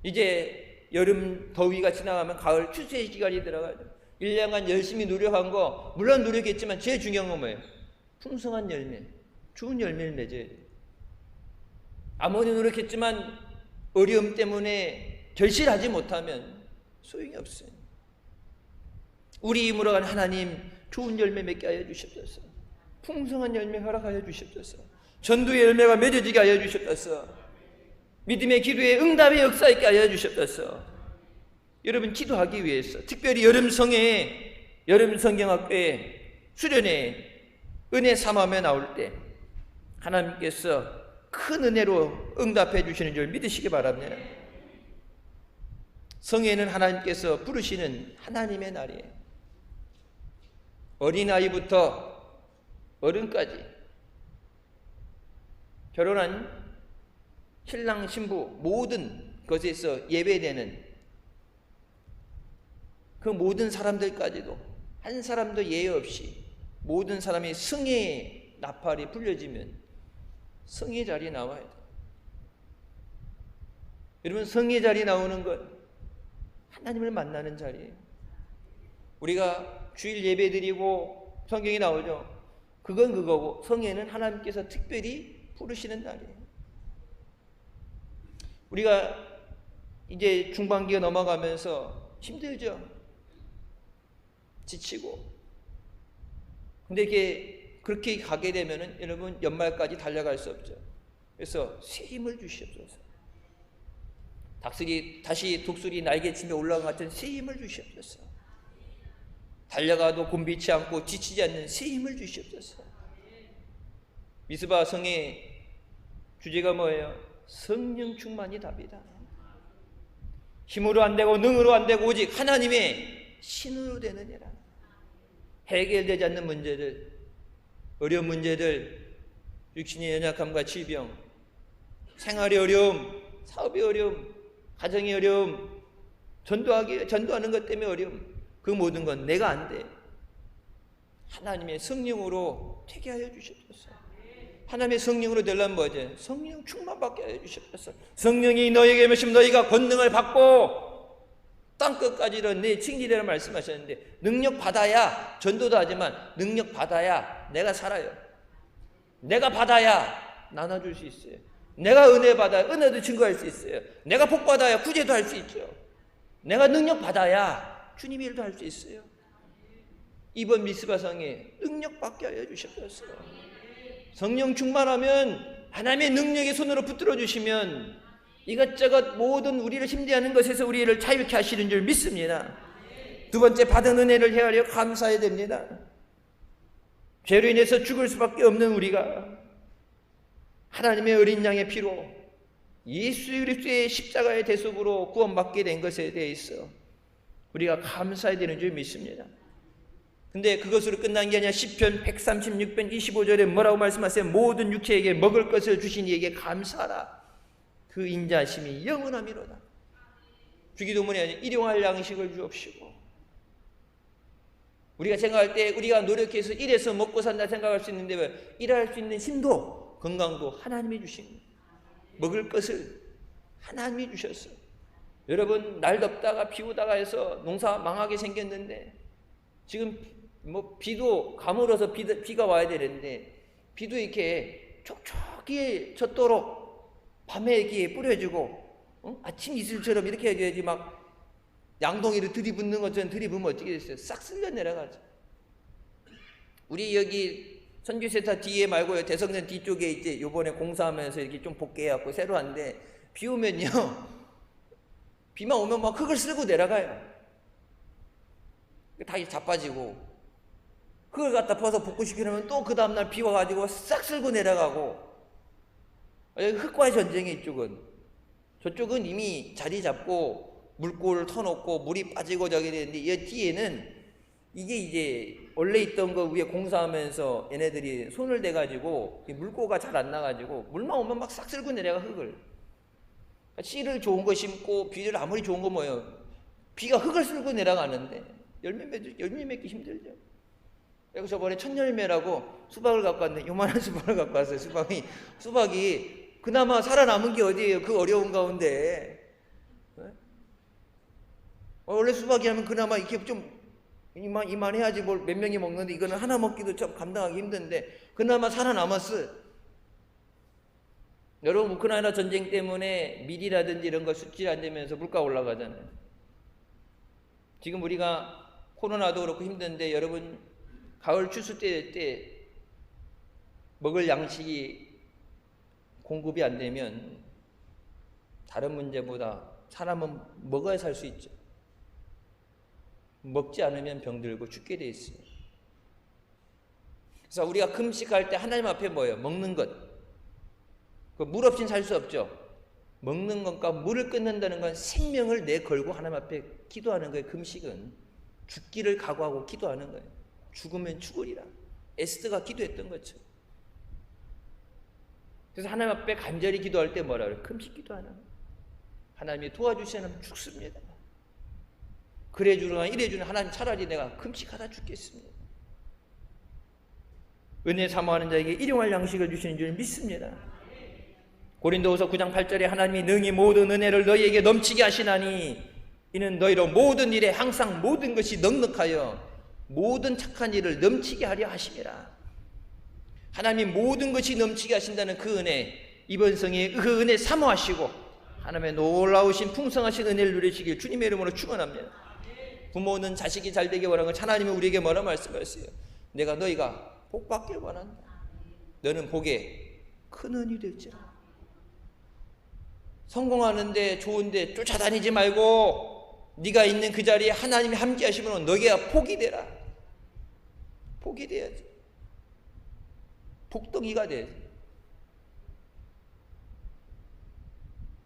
이제 여름 더위가 지나가면 가을 추수의 기간이 들어가죠. 1년간 열심히 노력한 거 물론 노력했지만 제일 중요한 건 뭐예요? 풍성한 열매, 좋은 열매를 맺어야 돼요. 아무리 노력했지만 어려움 때문에 결실하지 못하면 소용이 없어요. 우리 힘으로 간 하나님 좋은 열매 맺게 하여 주시옵소서. 풍성한 열매 허락하여 주시옵소서. 전도의 열매가 맺어지게 하여 주시옵소서. 믿음의 기도에 응답의 역사 있게 하여 주시옵소서. 여러분 기도하기 위해서 특별히 여름 성경학교에 수련회 은혜 삼하며 나올 때 하나님께서 큰 은혜로 응답해 주시는 줄 믿으시기 바랍니다. 성회는 하나님께서 부르시는 하나님의 날이에요. 어린아이부터 어른까지 결혼한 신랑 신부 모든 것에서 예배되는 그 모든 사람들까지도 한 사람도 예외 없이 모든 사람이 성의 나팔이 불려지면 성의 자리에 나와야 돼요. 여러분 성의 자리에 나오는 건 하나님을 만나는 자리예요. 우리가 주일 예배 드리고 성경이 나오죠. 그건 그거고 성회는 하나님께서 특별히 부르시는 날이에요. 우리가 이제 중반기가 넘어가면서 힘들죠. 지치고. 근데 이게 그렇게 가게 되면은 여러분 연말까지 달려갈 수 없죠. 그래서 새 힘을 주시옵소서. 닭슬이 다시 독수리 날개치며 올라간 같은 새 힘을 주시옵소서. 달려가도 곤비치 않고 지치지 않는 새 힘을 주시옵소서. 미스바 성의 주제가 뭐예요? 성령 충만이 답이다. 힘으로 안 되고 능으로 안 되고 오직 하나님의 신으로 되느니라. 해결되지 않는 문제들, 어려운 문제들, 육신의 연약함과 질병, 생활의 어려움, 사업의 어려움, 가정의 어려움, 전도하는 것 때문에 어려움, 그 모든 건 내가 안 돼. 하나님의 성령으로 되게 하여 주시옵소서. 하나님의 성령으로 되려면 뭐지? 성령 충만받게 하여 주시옵소서. 성령이 너에게 임하시면 너희가 권능을 받고 땅끝까지로 내 칭리되라 말씀하셨는데 능력 받아야 전도도 하지만 능력 받아야 내가 살아요. 내가 받아야 나눠줄 수 있어요. 내가 은혜 받아야 은혜도 증거할 수 있어요. 내가 복 받아야 구제도 할 수 있죠. 내가 능력 받아야 주님의 일도 할 수 있어요. 이번 미스바상에 능력 받게 하여 주시옵소서. 성령 충만하면 하나님의 능력의 손으로 붙들어 주시면 이것저것 모든 우리를 힘대하는 것에서 우리를 자유케 하시는 줄 믿습니다. 두 번째, 받은 은혜를 헤아려 감사해야 됩니다. 죄로 인해서 죽을 수밖에 없는 우리가 하나님의 어린 양의 피로 예수 그리스도의 십자가의 대속으로 구원받게 된 것에 대해서 우리가 감사해야 되는 줄 믿습니다. 근데 그것으로 끝난 게 아니라 시편 136편 25절에 뭐라고 말씀하세요? 모든 육체에게 먹을 것을 주신 이에게 감사하라. 그 인자심이 영원함이로다. 주기도문이 아니라 일용할 양식을 주옵시고. 우리가 생각할 때 우리가 노력해서 일해서 먹고 산다 생각할 수 있는데 왜? 일할 수 있는 힘도 건강도 하나님이 주신 거예요. 먹을 것을 하나님이 주셨어요. 여러분 날 덥다가 비 오다가 해서 농사 망하게 생겼는데 지금 뭐 비도 가물어서 비가 와야 되는데 비도 이렇게 촉촉히 젖도록 밤에 이렇게 뿌려주고 아침 이슬처럼 이렇게 해줘야지 막 양동이를 들이붓는 것처럼 들이붓으면 어떻게 됐어요? 싹 쓸려 내려가죠. 우리 여기 선교센터 뒤에 말고요 대성전 뒤쪽에 이제 요번에 공사하면서 이렇게 좀 복개해갖고 새로 한데 비 오면요 비만 오면 막 흙을 쓸고 내려가요. 다 자빠지고 그걸 갖다 퍼서 복구시키려면 또 그 다음날 비 와가지고 싹 쓸고 내려가고 흙과의 전쟁이 이쪽은. 저쪽은 이미 자리 잡고 물골을 터놓고 물이 빠지고 저기 되는데 이 뒤에는 이게 이제 원래 있던 거 위에 공사하면서 얘네들이 손을 대가지고 물고가 잘 안 나가지고 물만 오면 막 싹 쓸고 내려가 흙을. 씨를 좋은 거 심고 비를 아무리 좋은 거 뭐예요? 비가 흙을 쓸고 내려가는데 열매 맺기 힘들죠. 그래서 저번에 천열매라고 수박을 갖고 왔는데 요만한 수박을 갖고 왔어요. 수박이 그나마 살아남은 게 어디예요? 그 어려운 가운데. 원래 수박이 하면 그나마 이렇게 좀 이만해야지 뭘 몇 명이 먹는데 이거는 하나 먹기도 좀 감당하기 힘든데 그나마 살아남았어. 여러분 우크라이나 전쟁 때문에 밀이라든지 이런 거 수출이 안 되면서 물가 올라가잖아요. 지금 우리가 코로나도 그렇고 힘든데 여러분 가을 추수 때 먹을 양식이 공급이 안 되면 다른 문제보다 사람은 먹어야 살 수 있죠. 먹지 않으면 병들고 죽게 돼 있어요. 그래서 우리가 금식할 때 하나님 앞에 뭐예요? 먹는 것. 물 없이는 살 수 없죠. 먹는 것과 물을 끊는다는 건 생명을 내걸고 하나님 앞에 기도하는 거예요. 금식은 죽기를 각오하고 기도하는 거예요. 죽으면 죽으리라. 에스더가 기도했던 것처럼. 그래서 하나님 앞에 간절히 기도할 때 뭐라 그래요? 금식 기도하는 거예요. 하나님이 도와주시면 죽습니다. 그래 주나 이래 주나 하나님 차라리 내가 금식하다 죽겠습니다. 은혜 사모하는 자에게 일용할 양식을 주시는 줄 믿습니다. 고린도후서 9장 8절에 하나님이 능히 모든 은혜를 너희에게 넘치게 하시나니 이는 너희로 모든 일에 항상 모든 것이 넉넉하여 모든 착한 일을 넘치게 하려 하심이라. 하나님이 모든 것이 넘치게 하신다는 그 은혜, 이번 성에 그 은혜 사모하시고 하나님의 놀라우신 풍성하신 은혜를 누리시길 주님의 이름으로 축원합니다. 부모는 자식이 잘 되기 원하는 것 하나님이 우리에게 뭐라 말씀하셨어요? 내가 너희가 복 받길 원한다. 너는 복에 큰 은이 될지라. 성공하는데 좋은데 쫓아다니지 말고 네가 있는 그 자리에 하나님이 함께 하시면 너희가 복이 되라. 복이 돼야지. 복덩이가 돼야지.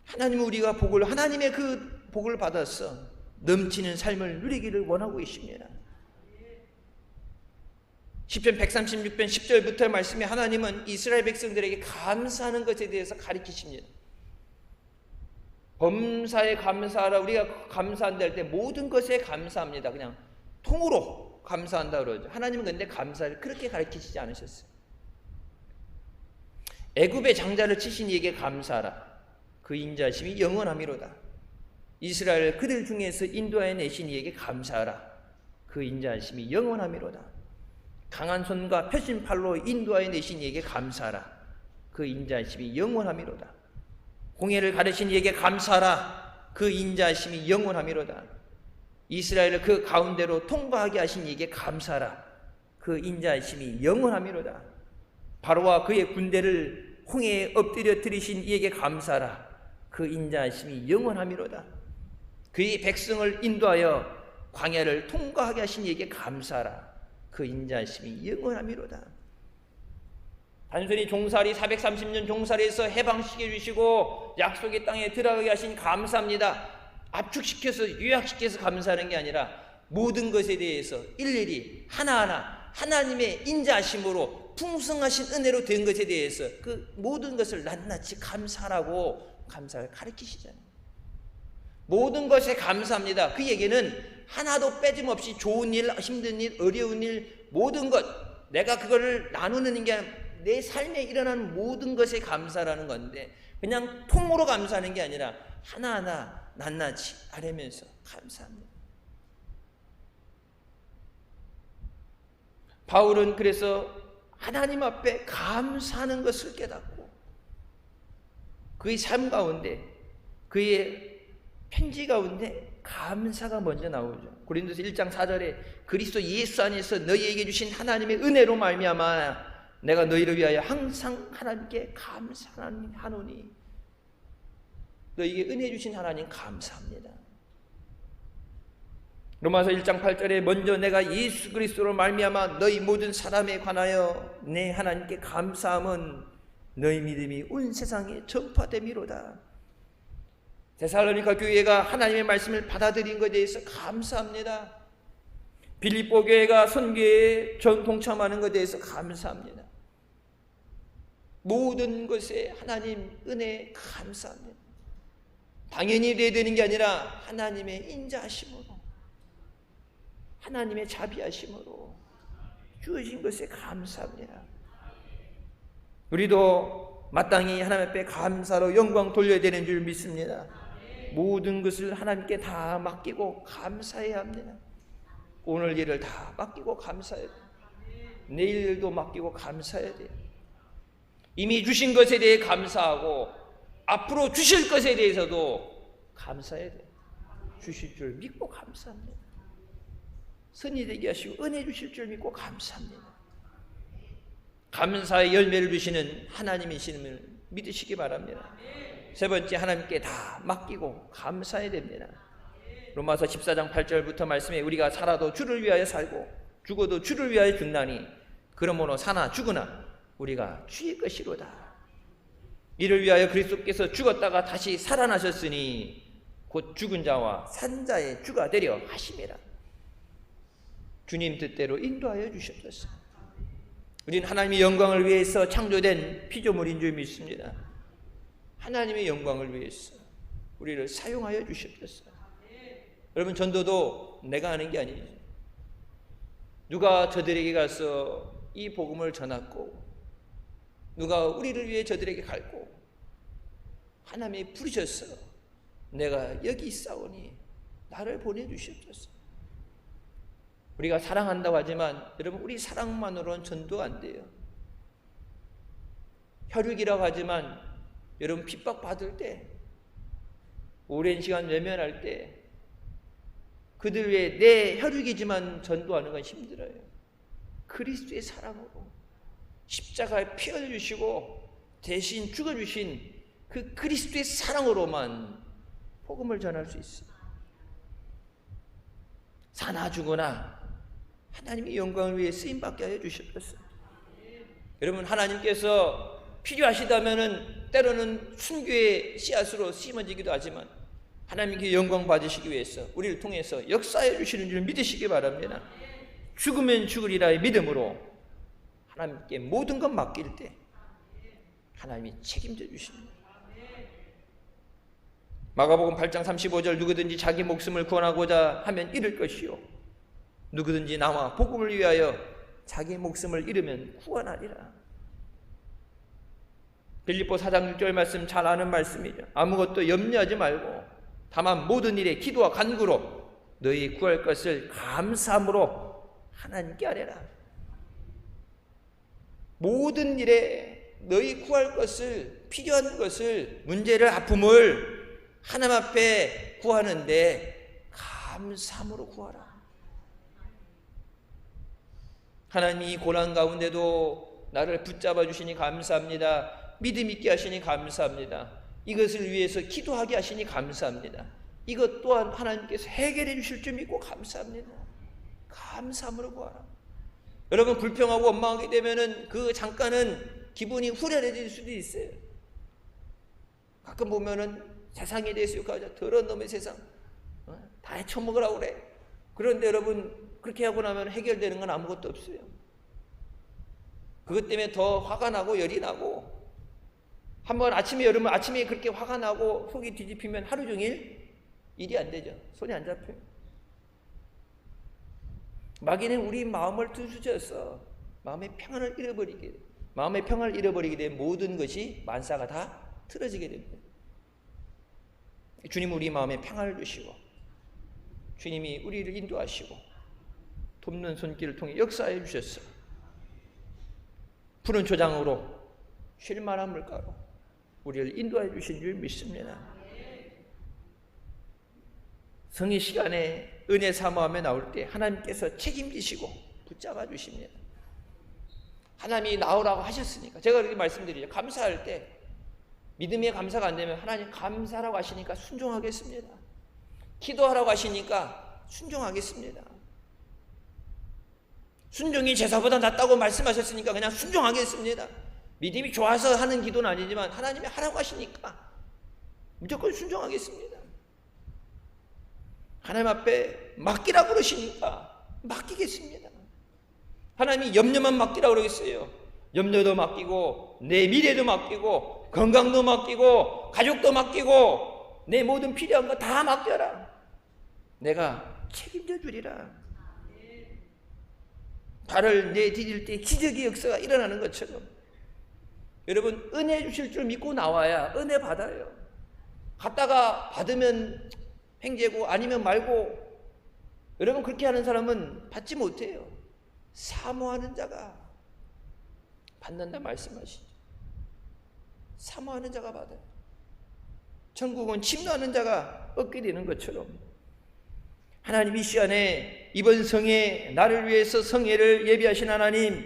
하나님은 우리가 하나님의 그 복을 받았어 넘치는 삶을 누리기를 원하고 계십니다. 시편 136편 10절부터 말씀에 하나님은 이스라엘 백성들에게 감사하는 것에 대해서 가르치십니다. 범사에 감사하라. 우리가 감사한다 할 때 모든 것에 감사합니다. 그냥 통으로 감사한다 그러죠. 하나님은 근데 감사를 그렇게 가르치시지 않으셨어요. 애굽의 장자를 치신 이에게 감사하라. 그 인자심이 영원함이로다. 이스라엘 그들 중에서 인도하여 내신 이에게 감사하라. 그 인자심이 영원함이로다. 강한 손과 펴신 팔로 인도하여 내신 이에게 감사하라. 그 인자심이 영원함이로다. 홍해를 가르신 이에게 감사하라. 그 인자심이 영원함이로다. 이스라엘을 그 가운데로 통과하게 하신 이에게 감사하라. 그 인자심이 영원함이로다. 바로와 그의 군대를 홍해에 엎드려 들이신 이에게 감사하라. 그 인자심이 영원함이로다. 그의 백성을 인도하여 광야를 통과하게 하신 이에게 감사하라. 그 인자심이 영원함이로다. 단순히 종살이 430년 종살이에서 해방시켜 주시고 약속의 땅에 들어가게 하신 감사합니다. 압축시켜서 요약시켜서 감사하는 게 아니라 모든 것에 대해서 일일이 하나하나 하나님의 인자하심으로 풍성하신 은혜로 된 것에 대해서 그 모든 것을 낱낱이 감사하라고 감사를 가르치시잖아요. 모든 것에 감사합니다. 그 얘기는 하나도 빼짐없이 좋은 일, 힘든 일, 어려운 일, 모든 것 내가 그거를 나누는 게 아니라 내 삶에 일어나는 모든 것에 감사라는 건데 그냥 통으로 감사하는 게 아니라 하나하나 낱낱이 아뢰면서 감사합니다. 바울은 그래서 하나님 앞에 감사하는 것을 깨닫고 그의 삶 가운데 그의 편지 가운데 감사가 먼저 나오죠. 고린도서 1장 4절에 그리스도 예수 안에서 너희에게 주신 하나님의 은혜로 말미암아 내가 너희를 위하여 항상 하나님께 감사하노니. 너희에게 은혜 주신 하나님 감사합니다. 로마서 1장 8절에 먼저 내가 예수 그리스도로 말미암아 너희 모든 사람에 관하여 내 하나님께 감사함은 너희 믿음이 온 세상에 전파됨이로다. 데살로니가 교회가 하나님의 말씀을 받아들인 것에 대해서 감사합니다. 빌립보 교회가 선교에 동참하는 것에 대해서 감사합니다. 모든 것에 하나님 은혜 감사합니다. 당연히 돼야 되는 게 아니라 하나님의 인자하심으로, 하나님의 자비하심으로 주어진 것에 감사합니다. 우리도 마땅히 하나님 앞에 감사로 영광 돌려야 되는 줄 믿습니다. 모든 것을 하나님께 다 맡기고 감사해야 합니다. 오늘 일을 다 맡기고 감사해야 돼요. 내일 일도 맡기고 감사해야 돼요. 이미 주신 것에 대해 감사하고 앞으로 주실 것에 대해서도 감사해야 돼요. 주실 줄 믿고 감사합니다. 선이 되게 하시고 은혜 주실 줄 믿고 감사합니다. 감사의 열매를 주시는 하나님이심을 믿으시기 바랍니다. 세 번째, 하나님께 다 맡기고 감사해야 됩니다. 로마서 14장 8절부터 말씀에 우리가 살아도 주를 위하여 살고 죽어도 주를 위하여 죽나니 그러므로 사나 죽으나 우리가 주의 것이로다. 이를 위하여 그리스도께서 죽었다가 다시 살아나셨으니 곧 죽은 자와 산 자의 주가 되려 하심이라. 주님 뜻대로 인도하여 주셨습니다. 우리는 하나님의 영광을 위해서 창조된 피조물인 줄 믿습니다. 하나님의 영광을 위해서 우리를 사용하여 주셨어요. 여러분, 전도도 내가 하는 게 아니죠. 누가 저들에게 가서 이 복음을 전했고, 누가 우리를 위해 저들에게 갈고, 하나님이 부르셔서 내가 여기 있사오니 나를 보내주셨어요. 우리가 사랑한다고 하지만 여러분, 우리 사랑만으로는 전도가 안 돼요. 혈육이라고 하지만 여러분, 핍박받을 때, 오랜 시간 외면할 때 그들 위해 내 혈육이지만 전도하는 건 힘들어요. 그리스도의 사랑으로 십자가에 피 흘려주시고 대신 죽어주신 그 그리스도의 사랑으로만 복음을 전할 수 있어요. 사나 죽으나 하나님의 영광을 위해 쓰임받게 하여 주셨어요. 여러분, 하나님께서 필요하시다면은 때로는 순교의 씨앗으로 심어지기도 하지만 하나님께 영광 받으시기 위해서 우리를 통해서 역사해 주시는 줄 믿으시기 바랍니다. 죽으면 죽으리라의 믿음으로 하나님께 모든 것 맡길 때 하나님이 책임져 주십니다. 마가복음 8장 35절 누구든지 자기 목숨을 구원하고자 하면 잃을 것이요 누구든지 나와 복음을 위하여 자기 목숨을 잃으면 구원하리라. 빌립보 4장 6절 말씀 잘 아는 말씀이죠. 아무것도 염려하지 말고 다만 모든 일에 기도와 간구로 너희 구할 것을 감사함으로 하나님께 아뢰라. 모든 일에 너희 구할 것을, 필요한 것을, 문제를, 아픔을 하나님 앞에 구하는데 감사함으로 구하라. 하나님이 고난 가운데도 나를 붙잡아 주시니 감사합니다. 믿음 있게 하시니 감사합니다. 이것을 위해서 기도하게 하시니 감사합니다. 이것 또한 하나님께서 해결해 주실 줄 믿고 감사합니다. 감사함으로 구하라. 여러분, 불평하고 원망하게 되면은 그 잠깐은 기분이 후련해질 수도 있어요. 가끔 보면은 세상에 대해서 욕하죠. 더러운 놈의 세상, 다 헤쳐먹으라고 그래. 그런데 여러분, 그렇게 하고 나면 해결되는 건 아무것도 없어요. 그것 때문에 더 화가 나고 열이 나고, 한번 아침에 여러분 아침에 그렇게 화가 나고 속이 뒤집히면 하루 종일 일이 안 되죠. 손이 안 잡혀요. 마귀는 우리 마음을 두수져서 마음의 평안을 잃어버리게 되면 모든 것이 만사가 다 틀어지게 됩니다. 주님은 우리 마음에 평안을 주시고 주님이 우리를 인도하시고 돕는 손길을 통해 역사해 주셨어요. 푸른 초장으로 쉴 만한 물가로 우리를 인도해 주신 줄 믿습니다. 성의 시간에 은혜 사모함에 나올 때 하나님께서 책임지시고 붙잡아 주십니다. 하나님이 나오라고 하셨으니까 제가 그렇게 말씀드리죠. 감사할 때 믿음의 감사가 안 되면 하나님 감사라고 하시니까 순종하겠습니다. 기도하라고 하시니까 순종하겠습니다. 순종이 제사보다 낫다고 말씀하셨으니까 그냥 순종하겠습니다. 믿음이 좋아서 하는 기도는 아니지만 하나님이 하라고 하시니까 무조건 순종하겠습니다. 하나님 앞에 맡기라고 그러시니까 맡기겠습니다. 하나님이 염려만 맡기라고 그러겠어요. 염려도 맡기고 내 미래도 맡기고 건강도 맡기고 가족도 맡기고 내 모든 필요한 거 다 맡겨라. 내가 책임져 주리라. 발을 내디딜 때 기적의 역사가 일어나는 것처럼 여러분 은혜 주실 줄 믿고 나와야 은혜 받아요. 갔다가 받으면 횡재고 아니면 말고, 여러분 그렇게 하는 사람은 받지 못해요. 사모하는 자가 받는다 말씀하시죠. 사모하는 자가 받아요. 천국은 침노하는 자가 얻게 되는 것처럼 하나님 이 시간에 이번 성회, 나를 위해서 성회를 예비하신 하나님이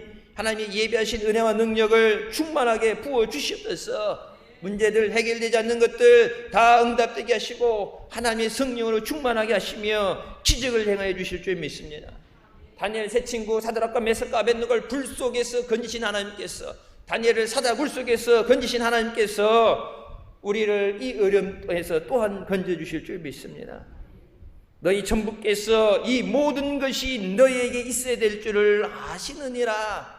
예비하신 은혜와 능력을 충만하게 부어주시옵소서. 문제들 해결되지 않는 것들 다 응답되게 하시고 하나님의 성령으로 충만하게 하시며 기적을 행하여 주실 줄 믿습니다. 다니엘 세 친구 사드락과 메삭과 아벳느고를 불 속에서 건지신 하나님께서, 다니엘을 사자 굴 속에서 건지신 하나님께서 우리를 이 어려움에서 또한 건져주실 줄 믿습니다. 너희 전부께서 이 모든 것이 너희에게 있어야 될 줄을 아시느니라.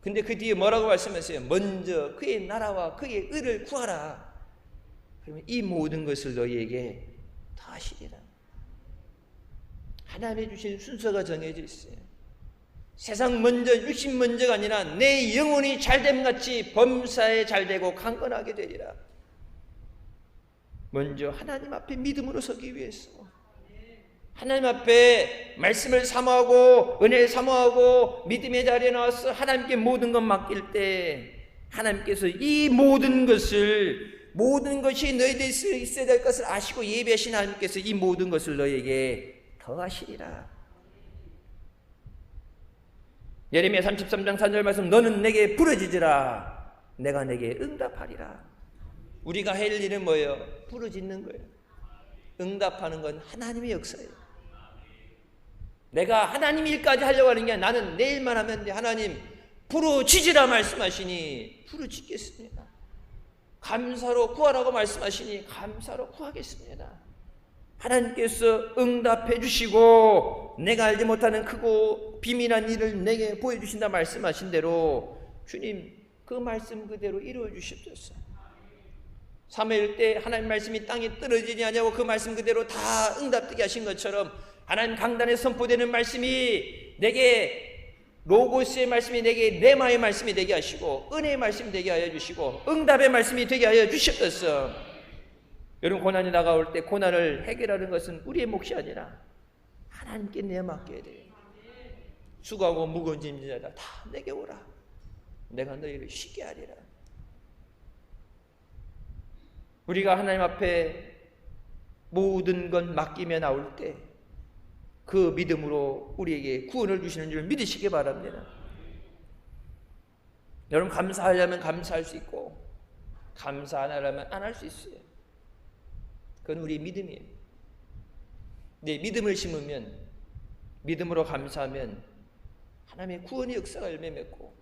근데 그 뒤에 뭐라고 말씀하세요? 먼저 그의 나라와 그의 의를 구하라. 그러면 이 모든 것을 너희에게 다 하시리라. 하나님이 주신 순서가 정해져 있어요. 세상 먼저, 육신 먼저가 아니라 내 영혼이 잘됨같이 범사에 잘되고 강건하게 되리라. 먼저 하나님 앞에 믿음으로 서기 위해서, 하나님 앞에 말씀을 사모하고 은혜를 사모하고 믿음의 자리에 나와서 하나님께 모든 것 맡길 때 하나님께서 이 모든 것이 너희들이 있어야 될 것을 아시고 예비하신 하나님께서 이 모든 것을 너희에게 더하시리라. 예레미야 33장 3절 말씀, 너는 내게 부르짖으라 내가 내게 응답하리라. 우리가 할 일은 뭐예요? 부르짖는 거예요. 응답하는 건 하나님의 역사예요. 내가 하나님 일까지 하려고 하는 게 아니라 나는 내일만 하면 돼. 하나님 부르짖으라 말씀하시니 부르짖겠습니다. 감사로 구하라고 말씀하시니 감사로 구하겠습니다. 하나님께서 응답해 주시고 내가 알지 못하는 크고 비밀한 일을 내게 보여주신다 말씀하신 대로 주님 그 말씀 그대로 이루어 주십소서. 사무엘 때 하나님 말씀이 땅에 떨어지지 않냐고 그 말씀 그대로 다 응답되게 하신 것처럼 하나님 강단에 선포되는 말씀이 내게, 로고스의 말씀이 내게, 레마의 말씀이 되게 하시고 은혜의 말씀이 되게 하여 주시고 응답의 말씀이 되게 하여 주셨어. 여러분 고난이 다가올 때 고난을 해결하는 것은 우리의 몫이 아니라 하나님께 내맡겨야 돼요. 수고하고 무거운 짐진 자다 다 내게 오라. 내가 너희를 쉬게 하리라. 우리가 하나님 앞에 모든 것 맡기며 나올 때 그 믿음으로 우리에게 구원을 주시는 줄 믿으시기 바랍니다. 여러분 감사하려면 감사할 수 있고 감사 안 하려면 안 할 수 있어요. 그건 우리의 믿음이에요. 내 믿음을 심으면, 믿음으로 감사하면 하나님의 구원의 역사가 열매 맺고,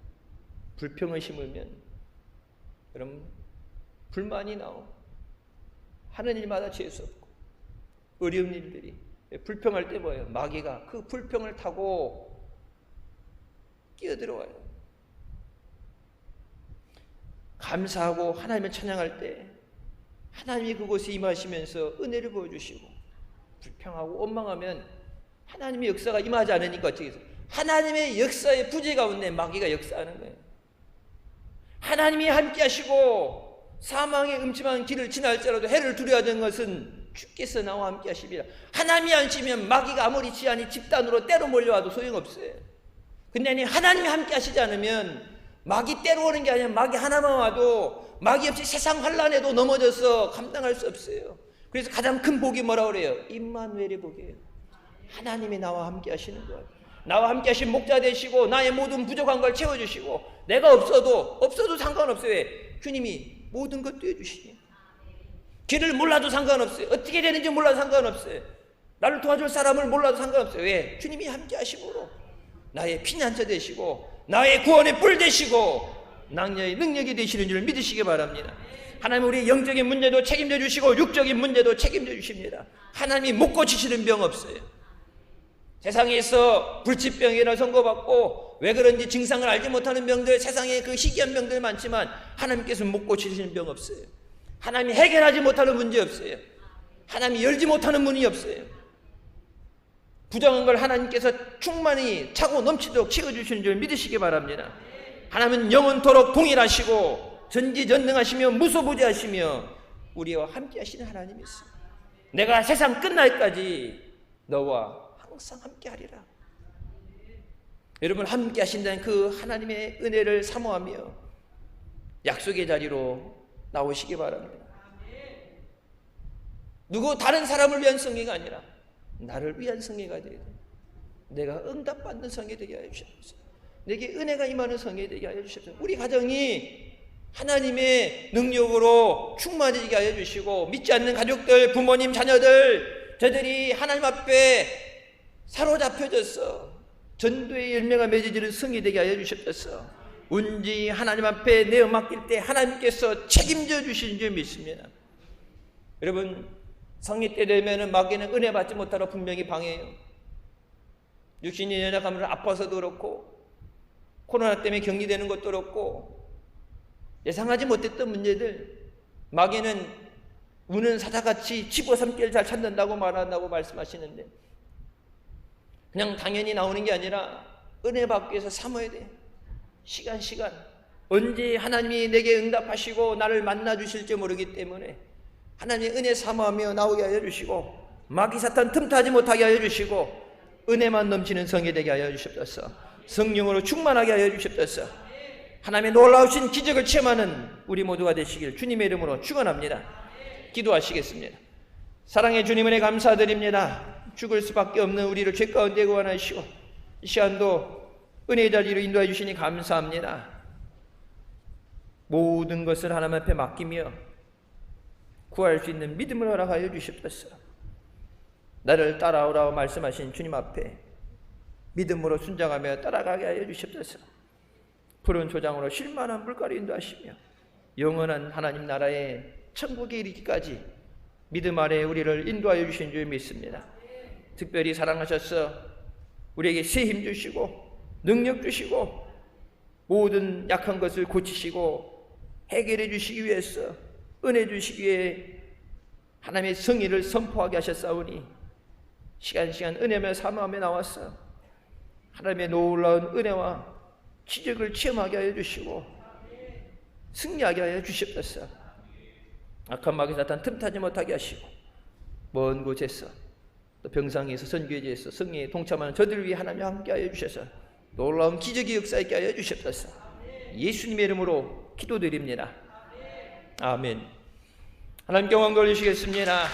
불평을 심으면 여러분 불만이 나오고 하는 일마다 재수 없고 어려운 일들이, 불평할 때 뭐예요? 마귀가 그 불평을 타고 끼어들어와요. 감사하고 하나님을 찬양할 때 하나님이 그곳에 임하시면서 은혜를 보여주시고, 불평하고 원망하면 하나님의 역사가 임하지 않으니까 어떻게 해서 하나님의 역사의 부재 가운데 마귀가 역사하는 거예요. 하나님이 함께 하시고 사망의 음침한 길을 지날지라도 해를 두려워하는 것은 주께서 나와 함께 하십니다. 하나님이 안 하시면 마귀가 아무리 지한이 집단으로 때로 몰려와도 소용없어요. 근데 하나님이 함께 하시지 않으면 마귀 때로 오는 게 아니라 마귀 하나만 와도 마귀 없이 세상 환란에도 넘어져서 감당할 수 없어요. 그래서 가장 큰 복이 뭐라고 그래요? 임마누엘의 복이에요. 하나님이 나와 함께 하시는 거예요. 나와 함께 하신 목자 되시고 나의 모든 부족한 걸 채워주시고, 내가 없어도 상관없어요. 왜? 주님이 모든 것도 해주시니. 길을 몰라도 상관없어요. 어떻게 되는지 몰라도 상관없어요. 나를 도와줄 사람을 몰라도 상관없어요. 왜? 주님이 함께 하심으로 나의 피난처 되시고 나의 구원의 뿔 되시고 낭녀의 능력이 되시는 줄 믿으시기 바랍니다. 하나님 우리의 영적인 문제도 책임져 주시고 육적인 문제도 책임져 주십니다. 하나님이 못 고치시는 병 없어요. 세상에서 불치병이라 선고받고 왜 그런지 증상을 알지 못하는 병들, 세상에 그 희귀한 병들 많지만 하나님께서 못 고치시는 병 없어요. 하나님이 해결하지 못하는 문제 없어요. 하나님이 열지 못하는 문이 없어요. 부정한 걸 하나님께서 충만히 차고 넘치도록 채워주시는 줄 믿으시기 바랍니다. 하나님은 영원토록 동일하시고 전지전능하시며 무소부재하시며 우리와 함께 하시는 하나님이었어요. 내가 세상 끝날까지 너와 항상 함께 하리라. 여러분, 함께 하신다는 그 하나님의 은혜를 사모하며 약속의 자리로 나오시기 바랍니다. 누구 다른 사람을 위한 성회가 아니라 나를 위한 성회가 되어야 돼. 내가 응답받는 성회 되게 하여 주시옵소서. 내게 은혜가 임하는 성회 되게 하여 주시옵소서. 우리 가정이 하나님의 능력으로 충만해지게 하여 주시고, 믿지 않는 가족들, 부모님, 자녀들, 저들이 하나님 앞에 사로잡혀져서 전도의 열매가 맺어지는 성이 되게 하여 주셨소서. 온전히 하나님 앞에 내어 맡길 때 하나님께서 책임져 주시는 줄 믿습니다. 여러분, 성리 때 되면 마귀는 은혜 받지 못하러 분명히 방해해요. 육신이 연약함으로 아파서도 그렇고, 코로나 때문에 격리되는 것도 그렇고, 예상하지 못했던 문제들, 마귀는 우는 사자같이 집어삼키를 잘 찾는다고 말한다고 말씀하시는데, 그냥 당연히 나오는 게 아니라 은혜 받기 위해서 삼아야 돼. 시간 언제 하나님이 내게 응답하시고 나를 만나 주실지 모르기 때문에 하나님의 은혜 사모하며 나오게 하여 주시고, 마귀 사탄 틈타지 못하게 하여 주시고, 은혜만 넘치는 성이 되게 하여 주시옵소서. 성령으로 충만하게 하여 주시옵소서. 하나님의 놀라우신 기적을 체험하는 우리 모두가 되시길 주님의 이름으로 축원합니다. 기도하시겠습니다. 사랑의 주님, 은혜 감사드립니다. 죽을 수밖에 없는 우리를 죄 가운데 구원하시고 이 시간도 은혜의 자리로 인도해 주시니 감사합니다. 모든 것을 하나님 앞에 맡기며 구할 수 있는 믿음을 허락하여 주시옵소서. 나를 따라오라고 말씀하신 주님 앞에 믿음으로 순종하며 따라가게 하여 주시옵소서. 푸른 초장으로 쉴만한 물가로 인도하시며 영원한 하나님 나라의 천국에 이르기까지 믿음 아래 우리를 인도하여 주신 줄 믿습니다. 특별히 사랑하셔서 우리에게 새 힘 주시고 능력 주시고 모든 약한 것을 고치시고 해결해 주시기 위해서 은혜 주시기 위해 하나님의 성의를 선포하게 하셨사오니 시간 은혜며 사모하며 나왔어 하나님의 놀라운 은혜와 기적을 체험하게 하여 주시고 승리하게 하여 주시옵소서. 악한 마귀 사탄 틈타지 못하게 하시고 먼 곳에서 또 병상에서 선교제에서 승리에 동참하는 저들을 위해 하나님 함께 하여 주셔서 놀라운 기적의 역사 있게 하여 주시옵소서. 예수님의 이름으로 기도드립니다. 아멘. 하나님께 영광 돌리시겠습니다.